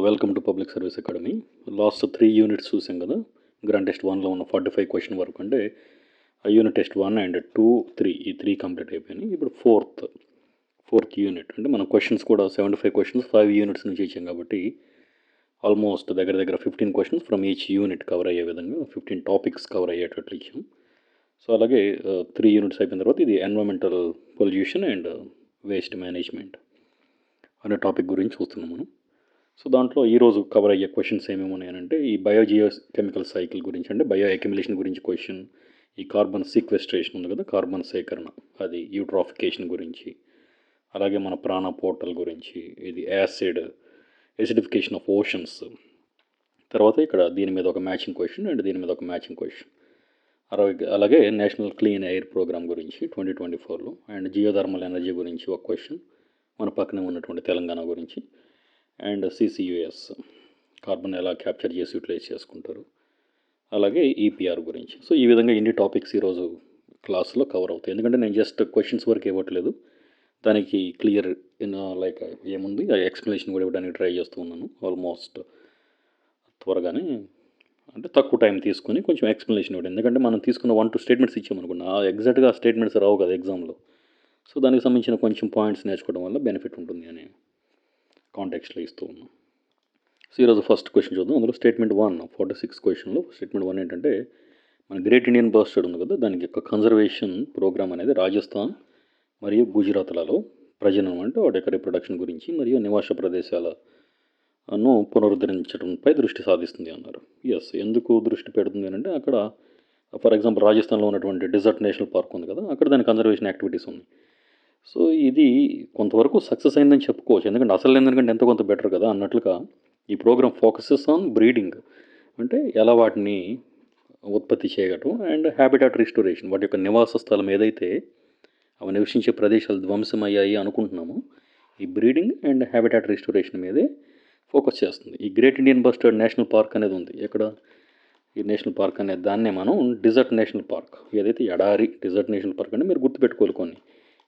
Welcome to public service academy. Last 3 units చూసాం కదా. Grand test 1లో ఉన్న 45 క్వశ్చన్ వరకు, అంటే యూనిట్ టెస్ట్ 1 అండ్ 2, 3 ఈ 3 కంప్లీట్ అయిపోయినాయి. ఇప్పుడు ఫోర్త్ యూనిట్, అంటే మనం క్వశ్చన్స్ కూడా 75 క్వశ్చన్స్ 5 యూనిట్స్ నుంచి ఇచ్చాం కాబట్టి ఆల్మోస్ట్ దగ్గర 15 questions from each unit cover అయ్యే విధంగా 15 టాపిక్స్ కవర్ అయ్యేటట్లు ఇచ్చాం. సో అలాగే 3 యూనిట్స్ అయిపోయిన తర్వాత ఇది environmental pollution and waste management అనే టాపిక్ గురించి చూస్తున్నాం మనం. సో దాంట్లో ఈరోజు కవర్ అయ్యే క్వశ్చన్స్ ఏమేమి ఉన్నాయంటే, ఈ బయోజియో కెమికల్ సైకిల్ గురించి, అంటే బయో అక్యుమిలేషన్ గురించి క్వశ్చన్, ఈ కార్బన్ సీక్వెస్ట్రేషన్ ఉంది కదా, కార్బన్ సేకరణ, అది యూట్రాఫికేషన్ గురించి, అలాగే మన ప్రాణ పోర్టల్ గురించి, ఇది యాసిడిఫికేషన్ ఆఫ్ ఓషన్స్, తర్వాత ఇక్కడ దీని మీద ఒక మ్యాచింగ్ క్వశ్చన్ అండ్ దీని మీద ఒక మ్యాచింగ్ క్వశ్చన్, అలాగే నేషనల్ క్లీన్ ఎయిర్ ప్రోగ్రామ్ గురించి 2024లో, అండ్ జియోథర్మల్ ఎనర్జీ గురించి ఒక క్వశ్చన్ మన పక్కనే ఉన్నటువంటి తెలంగాణ గురించి, అండ్ CCUS కార్బన్ ఎలా క్యాప్చర్ చేసి యూటిలైజ్ చేసుకుంటారు, అలాగే ఈపీఆర్ గురించి. సో ఈ విధంగా ఇన్ని టాపిక్స్ ఈరోజు క్లాస్లో కవర్ అవుతాయి. ఎందుకంటే నేను జస్ట్ క్వశ్చన్స్ వరకు ఇవ్వట్లేదు, దానికి క్లియర్ లైక్ ఏముంది ఎక్స్ప్లెనేషన్ కూడా ఇవ్వడానికి ట్రై చేస్తూ ఉన్నాను. ఆల్మోస్ట్ త్వరగానే, అంటే తక్కువ టైం తీసుకుని కొంచెం ఎక్స్ప్లెనేషన్ ఇవ్వడం. ఎందుకంటే మనం తీసుకున్న 1-2 స్టేట్మెంట్స్ ఇచ్చామనుకున్నా, ఎగ్జాక్ట్గా స్టేట్మెంట్స్ రావు కదా ఎగ్జామ్లో. సో దానికి సంబంధించిన కొంచెం పాయింట్స్ నేర్చుకోవడం వల్ల బెనిఫిట్ ఉంటుంది అని కాంటెక్స్ట్లో ఇస్తూ ఉన్నాం. సో ఈరోజు ఫస్ట్ క్వశ్చన్ చూద్దాం. అందులో స్టేట్మెంట్ 1, 46 క్వశ్చన్లో స్టేట్మెంట్ 1 ఏంటంటే, మన గ్రేట్ ఇండియన్ బస్టర్డ్ ఉంది కదా, దానికి యొక్క కన్జర్వేషన్ ప్రోగ్రామ్ అనేది రాజస్థాన్ మరియు గుజరాత్లలో ప్రజనం, అంటే వాటి యొక్క రిప్రొడక్షన్ గురించి మరియు నివాస ప్రదేశాలను పునరుద్ధరించడంపై దృష్టి సాధిస్తుంది అన్నారు. ఎస్, ఎందుకు దృష్టి పెడుతుంది అంటే, అక్కడ ఫర్ ఎగ్జాంపుల్ రాజస్థాన్లో ఉన్నటువంటి డెజర్ట్ నేషనల్ పార్క్ ఉంది కదా, అక్కడ దాని కన్జర్వేషన్ యాక్టివిటీస్ ఉన్నాయి. సో ఇది కొంతవరకు సక్సెస్ అయిందని చెప్పుకోవచ్చు, ఎందుకంటే అసలు ఎందుకంటే ఎంతో కొంత బెటర్ కదా అన్నట్లుగా ఈ ప్రోగ్రామ్ ఫోకసెస్ ఆన్ బ్రీడింగ్, అంటే ఎలా వాటిని ఉత్పత్తి చేయగటం, అండ్ హ్యాబిటాట్ రిస్టోరేషన్, వాటి యొక్క నివాస స్థలం ఏదైతే అవి నివసించే ప్రదేశాలు ధ్వంసమయ్యాయి అనుకుంటున్నామో, ఈ బ్రీడింగ్ అండ్ హ్యాబిటాట్ రిస్టోరేషన్ మీదే ఫోకస్ చేస్తుంది. ఈ great Indian bustard national park అనేది ఉంది. ఇక్కడ ఈ నేషనల్ పార్క్ అనే దాన్నే మనం డిజర్ట్ నేషనల్ పార్క్, ఏదైతే ఎడారి డిజర్ట్ నేషనల్ పార్క్ అంటే మీరు గుర్తుపెట్టుకోవాలి కొన్ని.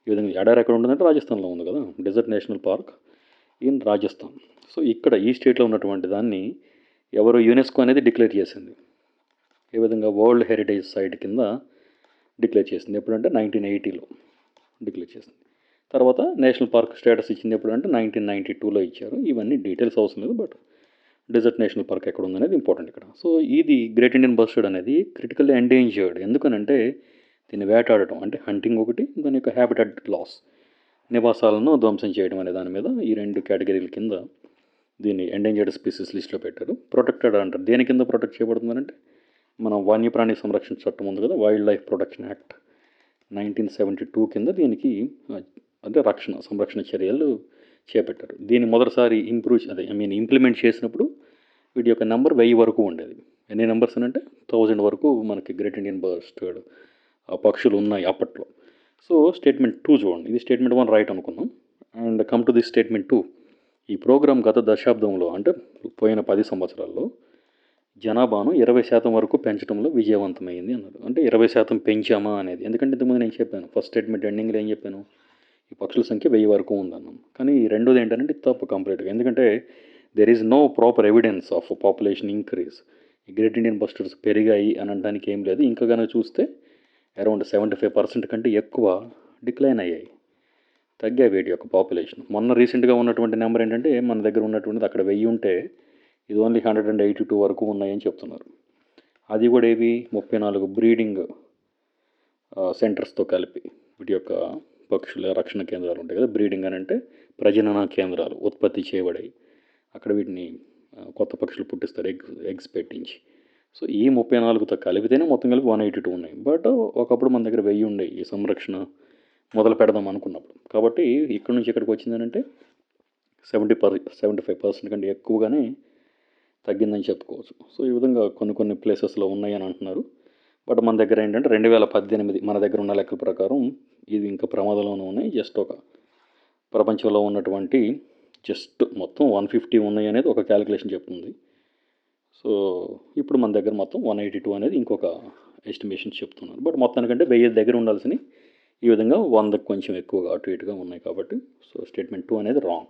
ఈ విధంగా ఎడారి ఎక్కడ ఉంటుందంటే రాజస్థాన్లో ఉంది కదా, desert national park in Rajasthan. So ఇక్కడ ఈ స్టేట్లో ఉన్నటువంటి దాన్ని ఎవరు యునెస్కో అనేది డిక్లేర్ చేసింది. ఏ విధంగా వరల్డ్ హెరిటేజ్ సైట్ కింద డిక్లేర్ చేసింది. ఎప్పుడంటే 1980లో డిక్లేర్ చేసింది. తర్వాత నేషనల్ పార్క్ స్టేటస్ ఇచ్చింది ఎప్పుడంటే 1992లో ఇచ్చారు. ఇవన్నీ డీటెయిల్స్ అవసరం లేదు, బట్ డెజర్ట్ నేషనల్ పార్క్ ఎక్కడ ఉందనేది ఇంపార్టెంట్ ఇక్కడ. సో ఇది గ్రేట్ ఇండియన్ బస్టర్డ్ అనేది క్రిటికల్లీ ఎండేంజర్డ్. ఎందుకనంటే దీన్ని వేటాడటం, అంటే హంటింగ్ ఒకటి, దాని యొక్క హ్యాబిటాట్ లాస్, నివాసాలను ధ్వంసం చేయడం అనే దాని మీద ఈ 2 కేటగిరీల కింద దీన్ని ఎండేంజర్డ్ స్పీసీస్ లిస్ట్లో పెట్టారు. ప్రొటెక్టెడ్ అంటారు. దేని కింద ప్రొటెక్ట్ చేయబడుతుందంటే, మనం వన్యప్రాణి సంరక్షణ చట్టం ఉంది కదా, వైల్డ్ లైఫ్ ప్రొటెక్షన్ యాక్ట్ 1972 కింద దీనికి అంటే సంరక్షణ చర్యలు చేపట్టారు. దీన్ని మొదటిసారి ఇంప్లిమెంట్ చేసినప్పుడు వీటి యొక్క నెంబర్ 1000 వరకు ఉండేది. ఎన్ని నెంబర్స్ అంటే 1000 వరకు మనకి గ్రేట్ ఇండియన్ బస్టర్డ్ పక్షులు ఉన్నాయి అప్పట్లో. సో స్టేట్మెంట్ 2 చూడండి. ఇది స్టేట్మెంట్ 1 రైట్ అనుకున్నాం, and come to this statement 2. ఈ ప్రోగ్రాం గత దశాబ్దంలో, అంటే పోయిన 10 సంవత్సరాల్లో జనాభాను 20% వరకు పెంచడంలో విజయవంతమైంది అన్నారు. అంటే 20% పెంచామా అనేది. ఎందుకంటే ఇంతకుముందు నేను చెప్పాను, ఫస్ట్ స్టేట్మెంట్ ఎండింగ్లో ఏం చెప్పాను, ఈ పక్షుల సంఖ్య 1000 వరకు ఉందన్నాం. కానీ ఈ రెండోది ఏంటంటే తప్పు కంప్లీట్గా. ఎందుకంటే there is no proper evidence of population increase. ఈ గ్రేట్ ఇండియన్ బస్టర్డ్స్ పెరిగాయి అని అనడానికి ఏం లేదు. ఇంకా కనుక చూస్తే అరౌండ్ 75% కంటే ఎక్కువ డిక్లైన్ అయ్యాయి, తగ్గాయి వీటి యొక్క పాపులేషన్. మొన్న రీసెంట్గా ఉన్నటువంటి నెంబర్ ఏంటంటే, మన దగ్గర ఉన్నటువంటిది అక్కడ 1000 ఉంటే ఇది ఓన్లీ 182 వరకు ఉన్నాయని చెప్తున్నారు. అది కూడా ఏవి 34 బ్రీడింగ్ సెంటర్స్తో కలిపి, వీటి యొక్క పక్షుల రక్షణ కేంద్రాలు ఉంటాయి కదా, బ్రీడింగ్ అని అంటే ప్రజనన కేంద్రాలు, ఉత్పత్తి చేయబడాయి, అక్కడ వీటిని కొత్త పక్షులు పుట్టిస్తారు ఎగ్స్ పెట్టించి. సో ఈ 34తో కలిపితేనే మొత్తం కలిపి 182 ఉన్నాయి. బట్ ఒకప్పుడు మన దగ్గర 1000 ఉండేవి ఈ సంరక్షణ మొదలు పెడదాం అనుకున్నప్పుడు. కాబట్టి ఇక్కడ నుంచి ఇక్కడికి వచ్చిందనంటే 75% కంటే ఎక్కువగానే తగ్గిందని చెప్పుకోవచ్చు. సో ఈ విధంగా కొన్ని ప్లేసెస్లో ఉన్నాయని అంటున్నారు. బట్ మన దగ్గర ఏంటంటే 2018 మన దగ్గర ఉన్న లెక్కల ప్రకారం ఇది ఇంకా ప్రమాదంలోనే ఉన్నాయి. జస్ట్ ఒక ప్రపంచంలో ఉన్నటువంటి మొత్తం 150 ఉన్నాయి అనేది ఒక క్యాలిక్యులేషన్ చెప్తుంది. సో ఇప్పుడు మన దగ్గర మొత్తం 182 అనేది ఇంకొక ఎస్టిమేషన్ చెప్తున్నారు. బట్ మొత్తానికంటే 1000 దగ్గర ఉండాల్సిన ఈ విధంగా 100కి కొంచెం ఎక్కువగా అటు ఇటుగా ఉన్నాయి కాబట్టి, సో స్టేట్మెంట్ 2 అనేది wrong.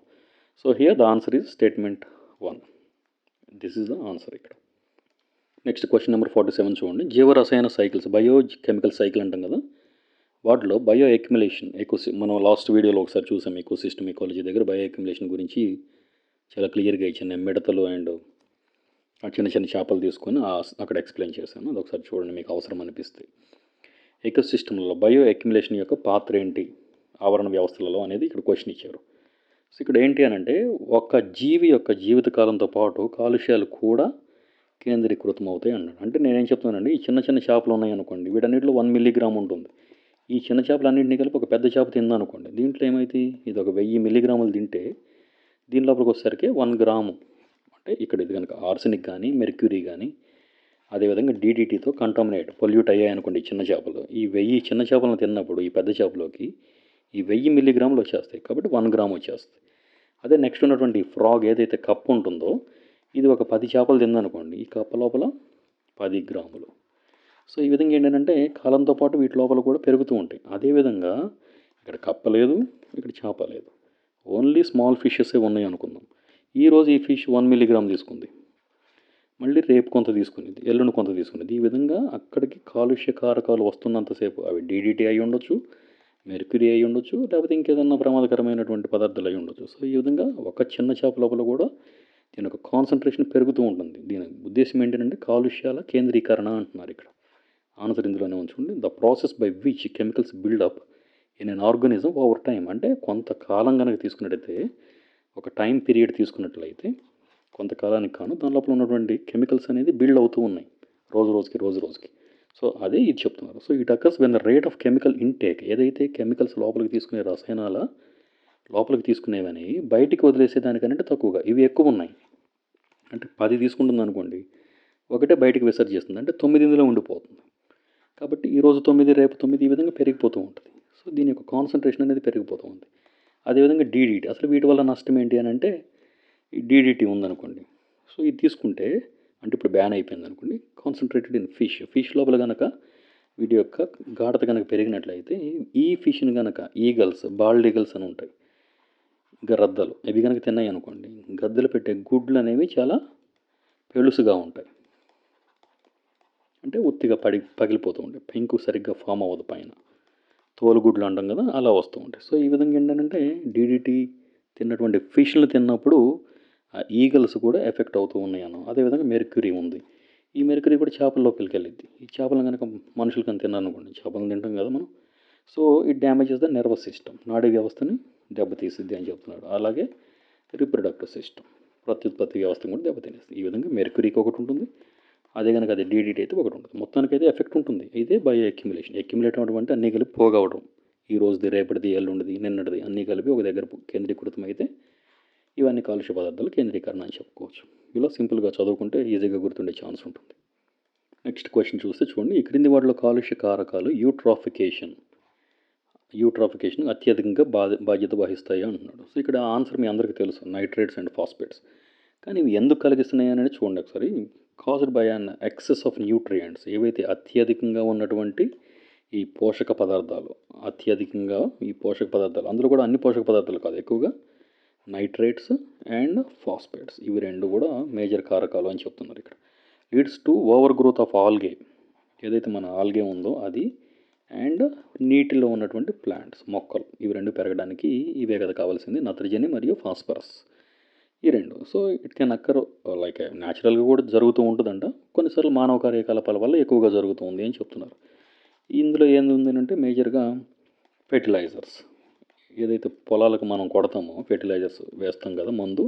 So here the answer is statement 1. This is the answer ఇక్కడ. నెక్స్ట్ క్వశ్చన్ నెంబర్ 47 చూడండి. జీవరసాయన సైకిల్స్, బయో కెమికల్ సైకిల్ అంటాం కదా, వాటిలో బయో అక్యుములేషన్ మనం లాస్ట్ వీడియోలో ఒకసారి చూసాం, ఎకోసిస్టమ్ ఎకాలజీ దగ్గర బయో అక్యుములేషన్ గురించి చాలా క్లియర్గా ఇచ్చాను. నేను మిడతలు అండ్ చిన్న చిన్న చేపలు తీసుకొని అక్కడ ఎక్స్ప్లెయిన్ చేశాను. అది ఒకసారి చూడండి మీకు అవసరం అనిపిస్తే. ఎకోసిస్టమ్లో బయో అక్యుములేషన్ యొక్క పాత్ర ఏంటి ఆవరణ వ్యవస్థలలో అనేది ఇక్కడ క్వశ్చన్ ఇచ్చారు. సో ఇక్కడ ఏంటి అని అంటే, ఒక జీవి యొక్క జీవితకాలంతో పాటు కాలుష్యాలు కూడా కేంద్రీకృతం అవుతాయి అన్నాడు. అంటే నేనేం చెప్తున్నానండి, ఈ చిన్న చిన్న చేపలు ఉన్నాయనుకోండి, వీటన్నిటిలో 1 మిల్లీగ్రామ్ ఉంటుంది. ఈ చిన్న చేపలన్నింటినీ కలిపి ఒక పెద్ద చేప తిందనుకోండి, దీంట్లో ఏమైతే ఇది ఒక 1000 మిల్లీగ్రాములు తింటే దీని లోపలికి వచ్చేసరికి 1 గ్రాము, అంటే ఇక్కడ ఇది కనుక ఆర్సెనిక్ కానీ మెర్క్యూరీ కానీ అదేవిధంగా డీడీటీతో పొల్యూట్ అయ్యాయి అనుకోండి చిన్న చేపలు, ఈ 1000 చిన్న చేపలను తిన్నప్పుడు ఈ పెద్ద చేపలోకి ఈ 1000 మిల్లీగ్రాములు వచ్చేస్తాయి. కాబట్టి 1 గ్రామ్ వచ్చేస్తాయి. అదే నెక్స్ట్ ఉన్నటువంటి ఫ్రాగ్ ఏదైతే కప్పు ఉంటుందో, ఇది ఒక 10 చేపలు తిందనుకోండి, ఈ కప్ప లోపల 10 గ్రాములు. సో ఈ విధంగా ఏంటంటే కాలంతో పాటు వీటి లోపల కూడా పెరుగుతూ ఉంటాయి. అదేవిధంగా ఇక్కడ కప్ప లేదు, ఇక్కడ చేప లేదు, ఓన్లీ స్మాల్ ఫిషెసే ఉన్నాయి అనుకుందాం. ఈరోజు ఈ ఫిష్ 1 మిల్లీగ్రామ్ తీసుకుంది, మళ్ళీ రేపు కొంత తీసుకునేది, ఎల్లుండి కొంత తీసుకునేది. ఈ విధంగా అక్కడికి కాలుష్య కారకాలు వస్తున్నంతసేపు అవి డీడీటీ అయి ఉండొచ్చు, మెర్క్యూరీ అయి ఉండొచ్చు, లేకపోతే ఇంకేదన్నా ప్రమాదకరమైనటువంటి పదార్థాలు అయి ఉండొచ్చు. సో ఈ విధంగా ఒక చిన్న చేప లోపల కూడా దీని యొక్క కాన్సన్ట్రేషన్ పెరుగుతూ ఉంటుంది. దీని ఉద్దేశం ఏంటంటే కాలుష్యాల కేంద్రీకరణ అంటున్నారు ఇక్కడ. ఆన్సర్ ఇందులోనే ఉంచుకోండి. The process by which chemicals build up in an organism over time. అంటే కొంతకాలం కనుక తీసుకున్నట్టయితే, ఒక టైం పీరియడ్ తీసుకున్నట్లయితే కొంతకాలానికి కాను దాని లోపల ఉన్నటువంటి కెమికల్స్ అనేది బిల్డ్ అవుతూ ఉన్నాయి రోజు రోజుకి. సో అదే ఇది చెప్తున్నారు. So it occurs when the rate of chemical intake, ఏదైతే కెమికల్స్ లోపలికి తీసుకునే రసాయనాల లోపలికి తీసుకునేవని బయటికి వదిలేసే దానికంటే తక్కువగా ఇవి ఎక్కువ ఉన్నాయి. అంటే 10 తీసుకుంటుంది అనుకోండి, ఒకటే బయటికి విసర్జిస్తుంది, అంటే 9 ఇందులో ఉండిపోతుంది. కాబట్టి ఈరోజు 9 రేపు 9 ఈ విధంగా పెరిగిపోతూ ఉంటుంది. సో దీని యొక్క కాన్సన్ట్రేషన్ అనేది పెరిగిపోతూ ఉంది. అదేవిధంగా డీడీటీ, అసలు వీటి వల్ల నష్టం ఏంటి అని అంటే, ఈ డీడీటీ ఉందనుకోండి, సో ఇది తీసుకుంటే అంటే ఇప్పుడు బ్యాన్ అయిపోయింది అనుకోండి, కాన్సన్ట్రేటెడ్ ఇన్ ఫిష్ లోపల కనుక వీటి యొక్క గాఢత కనుక పెరిగినట్లయితే ఈ ఫిష్ని కనుక ఈగల్స్, బాల్డ్ ఈగల్స్ అని ఉంటాయి, గరద్దలు, ఇవి కనుక తిన్నాయి అనుకోండి, గద్దలు పెట్టే గుడ్లు అనేవి చాలా పెళుసుగా ఉంటాయి, అంటే ఉత్తిగా పగిలిపోతూ ఉంటాయి, పెంకు సరిగ్గా ఫామ్ అవ్వదు, పైన తోలుగుడ్లు అంటాం కదా, అలా వస్తూ ఉంటాయి. సో ఈ విధంగా ఏంటంటే డీడీటీ తిన్నటువంటి ఫిష్లు తిన్నప్పుడు ఆ ఈగల్స్ కూడా ఎఫెక్ట్ అవుతూ ఉన్నాయి అన్నాం. అదేవిధంగా మెర్క్యూరీ ఉంది, ఈ మెర్క్యూరీ కూడా చేపల్లోకి వెళ్ళిద్ది. ఈ చేపలను కనుక మనుషులు కనుక తిన్నారనుకోండి, చేపలను తింటాం కదా మనం, so it damages the nervous system, నాడీ వ్యవస్థని దెబ్బతీసిద్ది అని చెప్తున్నాడు. అలాగే రిప్రొడక్టివ్ సిస్టమ్, ప్రత్యుత్పత్తి వ్యవస్థ కూడా దెబ్బతినేస్తుంది. ఈ విధంగా మెర్క్యూరీకి ఒకటి ఉంటుంది, అదే కనుక అది డీడీటీ అయితే ఒకటి ఉంటుంది. మొత్తానికి అయితే ఎఫెక్ట్ ఉంటుంది. ఇదే బయో అక్యుములేషన్. అక్యుములేట్ అవ్వడం అంటే అన్నీ కలిపి పోగవడం, ఈ రోజుది, రేపటిది, ఎల్లుండిది, నిన్నటిది అన్నీ కలిపి ఒక దగ్గర కేంద్రీకృతం అయితే ఇవన్నీ కాలుష్య పదార్థాలు కేంద్రీకరణ అని చెప్పుకోవచ్చు. ఇలా సింపుల్గా చదువుకుంటే ఈజీగా గుర్తుండే ఛాన్స్ ఉంటుంది. నెక్స్ట్ క్వశ్చన్ చూస్తే చూడండి, ఈ క్రింది వాటిలో కాలుష్య కారకాలు యూట్రాఫికేషన్ అత్యధికంగా బాధ్యత వహిస్తాయి అంటున్నాడు. సో ఇక్కడ ఆన్సర్ మీ అందరికీ తెలుసు, నైట్రేట్స్ అండ్ ఫాస్ఫేట్స్. కానీ ఇవి ఎందుకు కలిగిస్తున్నాయి అనేది చూడండి ఒకసారి. Caused by an excess of nutrients, ఏవైతే అత్యధికంగా ఉన్నటువంటి ఈ పోషక పదార్థాలు, అందులో కూడా అన్ని పోషక పదార్థాలు కాదు, ఎక్కువగా నైట్రేట్స్ అండ్ ఫాస్ఫేట్స్, ఇవి రెండు కూడా మేజర్ కారకాలు అని చెప్తున్నారు ఇక్కడ. Leads to over growth of algae, ఏదైతే మన ఆల్గే ఉందో అది, అండ్ నీటిలో ఉన్నటువంటి ప్లాంట్స్, మొక్కలు, ఇవి రెండు పెరగడానికి ఇవే కదా కావాల్సింది, నత్రజని మరియు ఫాస్ఫరస్, ఈ రెండు. సో ఇట్ కెన్ అక్కర్ లైక్ న్యాచురల్గా కూడా జరుగుతూ ఉంటుందంట, కొన్నిసార్లు మానవ కార్యకలాపాల వల్ల ఎక్కువగా జరుగుతుంది అని చెప్తున్నారు. ఇందులో ఏంది అంటే మేజర్గా ఫెర్టిలైజర్స్, ఏదైతే పొలాలకు మనం కొడతామో ఫెర్టిలైజర్స్ వేస్తాం కదా మందు,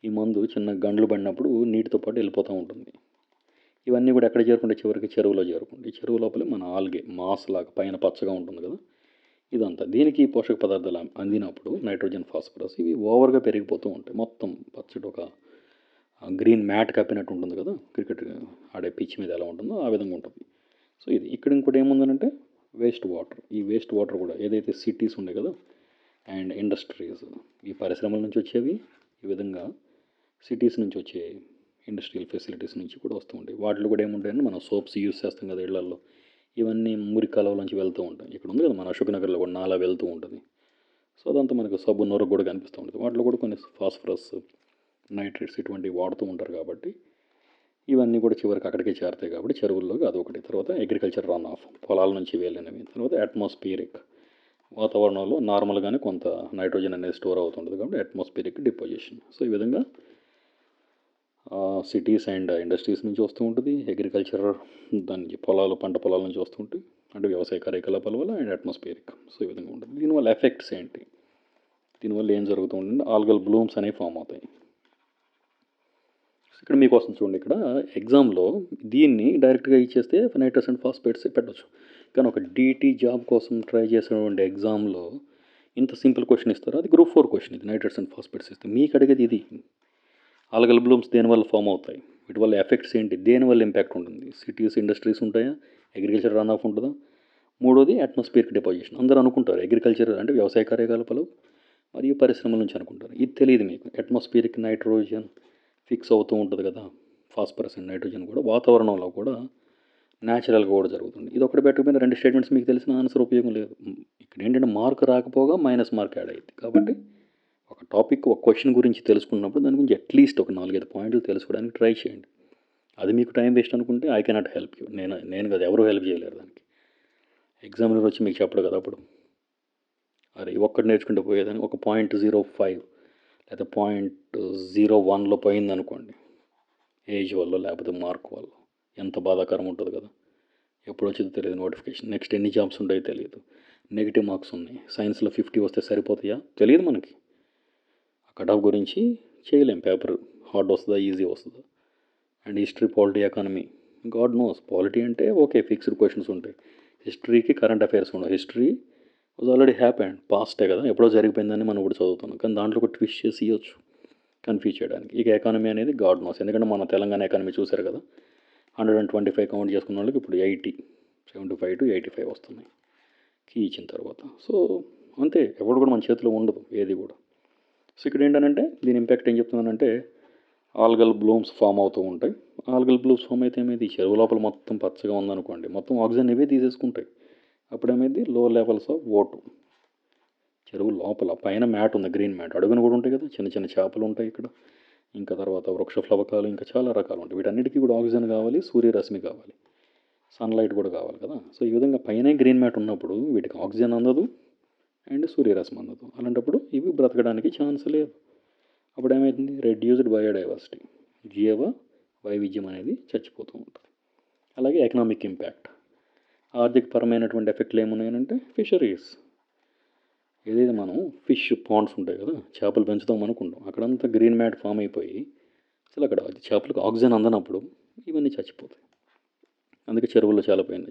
ఈ మందు చిన్న గండ్లు పడినప్పుడు నీటితో పాటు వెళ్ళిపోతూ ఉంటుంది. ఇవన్నీ కూడా ఎక్కడ చేరుకుంటే చివరికి చెరువులో చేరుకుంటాయి. ఈ చెరువు లోపలే మన ఆల్గే మాస్ లాగా పైన పచ్చగా ఉంటుంది కదా, ఇదంతా దీనికి పోషక పదార్థాలు అందినప్పుడు నైట్రోజన్, ఫాస్ఫరస్ ఇవి ఓవర్గా పెరిగిపోతూ ఉంటాయి. మొత్తం పచ్చటి ఒక గ్రీన్ మ్యాట్ కప్పినట్టు ఉంటుంది కదా, క్రికెట్ ఆడే పిచ్ మీద ఎలా ఉంటుందో ఆ విధంగా ఉంటుంది. సో ఇది ఇక్కడ ఇంకోటి ఏముందనంటే వేస్ట్ వాటర్. ఈ వేస్ట్ వాటర్ కూడా ఏదైతే సిటీస్ ఉన్నాయి కదా అండ్ ఇండస్ట్రీస్, ఈ పరిశ్రమల నుంచి వచ్చేవి, ఈ విధంగా సిటీస్ నుంచి వచ్చే ఇండస్ట్రియల్ ఫెసిలిటీస్ నుంచి కూడా వస్తూ ఉంటాయి. వాటిలో కూడా ఏముంటాయంటే మనం సోప్స్ యూస్ చేస్తాం కదా ఇళ్లలో, ఇవన్నీ మురికి కాలువల నుంచి వెళ్తూ ఉంటాయి. ఇక్కడ ఉంది కదా మన అశోక్ నగర్లో కూడా నాలా వెళ్తూ ఉంటుంది. సో అదంతా మనకు సబ్బు నొరకు కూడా కనిపిస్తూ ఉంటుంది. వాటిలో కూడా కొన్ని ఫాస్ఫరస్ నైట్రేట్స్ ఇటువంటివి వాడుతూ ఉంటారు కాబట్టి ఇవన్నీ కూడా చివరికి అక్కడికే చేరుతాయి కాబట్టి చెరువుల్లోకి అదొకటి. తర్వాత అగ్రికల్చర్ రన్ ఆఫ్ పొలాల నుంచి వెళ్ళినవి. తర్వాత అట్మాస్ఫియరిక్ వాతావరణంలో నార్మల్గానే కొంత నైట్రోజన్ అనేది స్టోర్ అవుతుంటుంది కాబట్టి అట్మాస్ఫియరిక్ డిపోజిషన్. సో ఈ విధంగా సిటీస్ అండ్ ఇండస్ట్రీస్ నుంచి వస్తూ ఉంటుంది. అగ్రికల్చర్ దానికి పంట పొలాల నుంచి వస్తూ ఉంటుంది, అంటే వ్యవసాయ కార్యకలాపాల వల్ల అండ్ అట్మాస్ఫియరిక్. సో ఈ విధంగా ఉంటుంది. దీనివల్ల ఎఫెక్ట్స్ ఏంటి, దీనివల్ల ఏం జరుగుతూ ఉంటుంది, ఆల్గల్ బ్లూమ్స్ అనేవి ఫామ్ అవుతాయి. ఇక్కడ మీకు వస్తుంది చూడండి, ఇక్కడ ఎగ్జామ్లో దీన్ని డైరెక్ట్గా ఇచ్చేస్తే నైట్రస్ అండ్ ఫాస్ఫేట్స్ పెట్టచ్చు. కానీ ఒక డీటీ జాబ్ కోసం ట్రై చేసినటువంటి ఎగ్జామ్లో ఇంత సింపుల్ క్వశ్చన్ ఇస్తారు. అది గ్రూప్ 4 క్వశ్చన్. ఇది నైట్రస్ అండ్ ఫాస్ఫేట్స్ ఇస్తే మీకు అడిగేది ఇది, ఆల్గల్ బ్లూమ్స్ దేనివల్ల ఫామ్ అవుతాయి, వీటి వల్ల ఎఫెక్ట్స్ ఏంటి, దేనివల్ల ఇంపాక్ట్ ఉంటుంది, సిటీస్ ఇండస్ట్రీస్ ఉంటాయా, అగ్రికల్చర్ రన్ ఆఫ్ ఉంటుందా, మూడోది అట్మాస్ఫియరిక్ డిపోజిషన్. అందరూ అనుకుంటారు అగ్రికల్చర్ అంటే వ్యవసాయ కార్యకలాపాలు మరియు పరిశ్రమల నుంచి అనుకుంటారు. ఇది తెలియదు మీకు. అట్మాస్ఫియరిక్ నైట్రోజన్ ఫిక్స్ అవుతూ ఉంటుంది కదా, ఫాస్ఫరస్ అండ్ నైట్రోజన్ కూడా వాతావరణంలో కూడా న్యాచురల్గా కూడా జరుగుతుంది. ఇది ఒకటి పెట్టకపోయినా 2 స్టేట్మెంట్స్ మీకు తెలిసిన ఆన్సర్ ఉపయోగం లేదు. ఇక్కడ ఏంటంటే మార్క్ రాకపోగా మైనస్ మార్క్ యాడ్ అయ్యింది. కాబట్టి ఒక టాపిక్ ఒక క్వశ్చన్ గురించి తెలుసుకున్నప్పుడు దాని గురించి అట్లీస్ట్ ఒక 4-5 పాయింట్లు తెలుసుకోవడానికి ట్రై చేయండి. అది మీకు టైం వేస్ట్ అనుకుంటే ఐ కెనాట్ హెల్ప్ యూ. నేను కదా, ఎవరు హెల్ప్ చేయలేరు దానికి. ఎగ్జామినర్ వచ్చి మీకు చెప్పడు కదా అప్పుడు, అరే ఒక్కటి నేర్చుకుంటే పోయేదని ఒక 0.05 లేదా 0.01లో పోయిందనుకోండి, ఏజ్ వల్ల లేకపోతే మార్క్ వల్ల, ఎంత బాధాకరం ఉంటుంది కదా. ఎప్పుడు వచ్చిందో తెలియదు నోటిఫికేషన్, నెక్స్ట్ ఎన్ని జాబ్స్ ఉంటాయో తెలియదు, నెగిటివ్ మార్క్స్ ఉన్నాయి, సైన్స్లో 50 వస్తే సరిపోతాయా తెలియదు మనకి. కట్ ఆఫ్ గురించి చేయలేం, పేపర్ హార్డ్ వస్తుందా ఈజీ వస్తుందా. And history, polity, economy, God knows. Polity అంటే ఓకే ఫిక్స్డ్ క్వశ్చన్స్ ఉంటాయి, హిస్టరీకి కరెంట్ అఫైర్స్ ఉండవు. History was already happened, paste కదా, ఎప్పుడో జరిగిపోయిందని మనం ఇప్పుడు చదువుతున్నాం. కానీ దాంట్లో ఒక ట్విస్ట్ చేసి ఇవ్వచ్చు కన్ఫ్యూజ్ చేయడానికి. ఇక ఎకానమీ అనేది గాడ్ నోస్, ఎందుకంటే మన తెలంగాణ ఎకానమీ చూశారు కదా, 125 కౌంట్ చేసుకున్న వాళ్ళకి ఇప్పుడు 75 to 85 వస్తున్నాయి కీ ఇచ్చిన తర్వాత. సో అంతే, ఎవరు కూడా మన చేతిలో ఉండదు ఏది కూడా. సో ఇక్కడ ఏంటంటే దీని ఇంపాక్ట్ ఏం చెప్తున్నానంటే, ఆల్గల్ బ్లూమ్స్ ఫామ్ అవుతూ ఉంటాయి. ఆల్గల్ బ్లూమ్స్ ఫామ్ అయితే ఏమైంది, చెరువు లోపల మొత్తం పచ్చగా ఉందనుకోండి, మొత్తం ఆక్సిజన్ ఇవే తీసేసుకుంటాయి. అప్పుడు ఏమైంది, లో లెవెల్స్ ఆఫ్ ఓటు. చెరువు లోపల పైన మ్యాట్ ఉంది, గ్రీన్ మ్యాట్, అడుగున కూడా ఉంటాయి కదా, చిన్న చిన్న చేపలు ఉంటాయి ఇక్కడ, ఇంకా తర్వాత వృక్ష ఫ్లవకాలు, ఇంకా చాలా రకాలు ఉంటాయి. వీటన్నిటికీ కూడా ఆక్సిజన్ కావాలి, సూర్యరశ్మి కావాలి, సన్లైట్ కూడా కావాలి కదా. సో ఈ విధంగా పైన గ్రీన్ మ్యాట్ ఉన్నప్పుడు వీటికి ఆక్సిజన్ అందదు అండ్ సూర్యరశ్మి అందదు. అలాంటప్పుడు ఇవి బ్రతకడానికి ఛాన్స్ లేదు. అప్పుడు ఏమవుతుంది, రెడ్యూస్డ్ బయోడైవర్సిటీ, జీవ వైవిధ్యం అనేది చచ్చిపోతూ ఉంటుంది. అలాగే ఎకనామిక్ ఇంపాక్ట్, ఆర్థికపరమైనటువంటి ఎఫెక్ట్లు ఏమున్నాయనంటే ఫిషరీస్, ఏదైతే మనం ఫిష్ పాండ్స్ ఉంటాయి కదా, చేపలు పెంచుదాం అనుకుంటాం, అక్కడంతా గ్రీన్ మ్యాట్ ఫామ్ అయిపోయి అసలు అక్కడ చేపలకు ఆక్సిజన్ అందనప్పుడు ఇవన్నీ చచ్చిపోతాయి. అందుకే చెరువుల్లో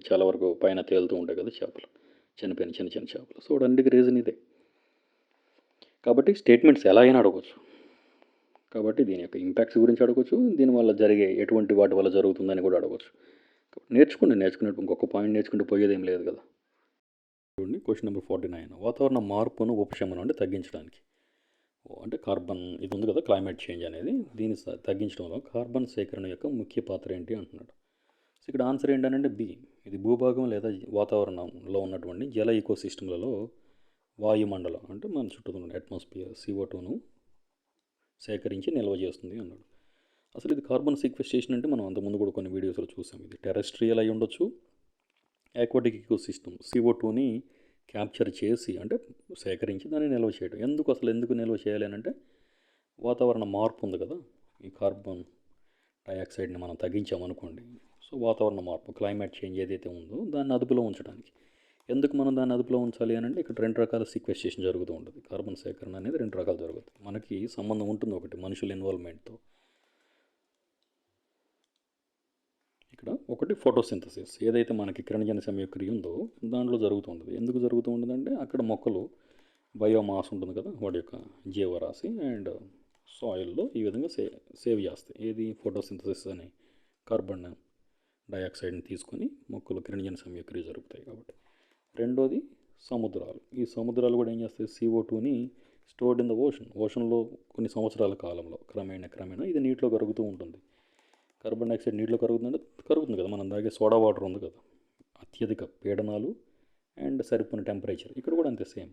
చాలా వరకు పైన తేలుతూ ఉంటాయి కదా చేపలు, చనిపోయిన చిన్న చిన్న చేపలు. సో వాటన్నిటికీ రీజన్ ఇదే. కాబట్టి స్టేట్మెంట్స్ ఎలా అయినా అడగవచ్చు. కాబట్టి దీని యొక్క ఇంపాక్ట్స్ గురించి అడగవచ్చు, దీనివల్ల జరిగే ఎటువంటి వాటి వల్ల జరుగుతుందని కూడా అడగవచ్చు. నేర్చుకునేట్టు ఇంకొక పాయింట్ నేర్చుకుంటూ పోయేదేం లేదు కదా. చూడండి క్వశ్చన్ నెంబర్ 49, వాతావరణ మార్పును ఉపశమనం అంటే తగ్గించడానికి, అంటే కార్బన్ ఇది ఉంది కదా, క్లైమేట్ చేంజ్ అనేది, దీన్ని తగ్గించడంలో కార్బన్ సేకరణ యొక్క ముఖ్య పాత్ర ఏంటి అంటున్నాడు. సో ఇక్కడ ఆన్సర్ ఏంటంటే బి. ఇది భూభాగం లేదా వాతావరణంలో ఉన్నటువంటి జల ఈకోసిస్టమ్లలో వాయుమండలం అంటే మన చుట్టూ ఉన్న అట్మాస్ఫియర్ CO2ను సేకరించి నిల్వ చేస్తుంది అన్నాడు. అసలు ఇది కార్బన్ సీక్వెస్ట్రేషన్ అంటే మనం అంతకుముందు కూడా కొన్ని వీడియోస్లో చూసాం. ఇది టెరెస్ట్రియల్ అయి ఉండొచ్చు, ఆక్వాటిక్ ఈకోసిస్టమ్ CO2ని క్యాప్చర్ చేసి అంటే సేకరించి దాన్ని నిల్వ చేయడం. ఎందుకు నిల్వ చేయాలి అని అంటే, వాతావరణ మార్పు ఉంది కదా, ఈ కార్బన్ డైఆక్సైడ్ని మనం తగ్గించామనుకోండి, సో వాతావరణ మార్పు క్లైమేట్ చేంజ్ ఏదైతే ఉందో దాన్ని అదుపులో ఉంచడానికి. ఎందుకు మనం దాన్ని అదుపులో ఉంచాలి అని అంటే, ఇక్కడ 2 రకాల సీక్వెస్ట్రేషన్ జరుగుతూ ఉంటుంది. కార్బన్ సేకరణ అనేది 2 రకాలు జరుగుతుంది. మనకి సంబంధం ఉంటుంది, ఒకటి మనుషుల ఇన్వాల్వ్మెంట్తో, ఇక్కడ ఒకటి ఫోటోసింథసిస్, ఏదైతే మనకి కిరణజన్య సంయోక్రియ ఉందో దాంట్లో జరుగుతూ ఉంటుంది. ఎందుకు జరుగుతూ ఉంటుందంటే, అక్కడ మొక్కలు బయోమాస్ ఉంటుంది కదా, వాడి యొక్క జీవరాశి అండ్ సాయిల్లో ఈ విధంగా సేవ్ చేస్తాయి. ఏది, ఫోటోసింథసిస్ అని కార్బన్ డైఆక్సైడ్ని తీసుకొని మొక్కలు కిరణజన్య సంయోక్రియ జరుగుతాయి కాబట్టి. రెండోది సముద్రాలు. ఈ సముద్రాలు కూడా ఏం చేస్తాయి, CO2ని స్టోర్డ్ ఇన్ ద ఓషన్లో కొన్ని సంవత్సరాల కాలంలో క్రమేణా ఇది నీటిలో కరుగుతూ ఉంటుంది. కార్బన్ డైఆక్సైడ్ నీటిలో కరుగుతుంది కదా, మనం తాగే సోడా వాటర్ ఉంది కదా, అత్యధిక పీడనాలు అండ్ సరిపోని టెంపరేచర్, ఇక్కడ కూడా అంతే సేమ్.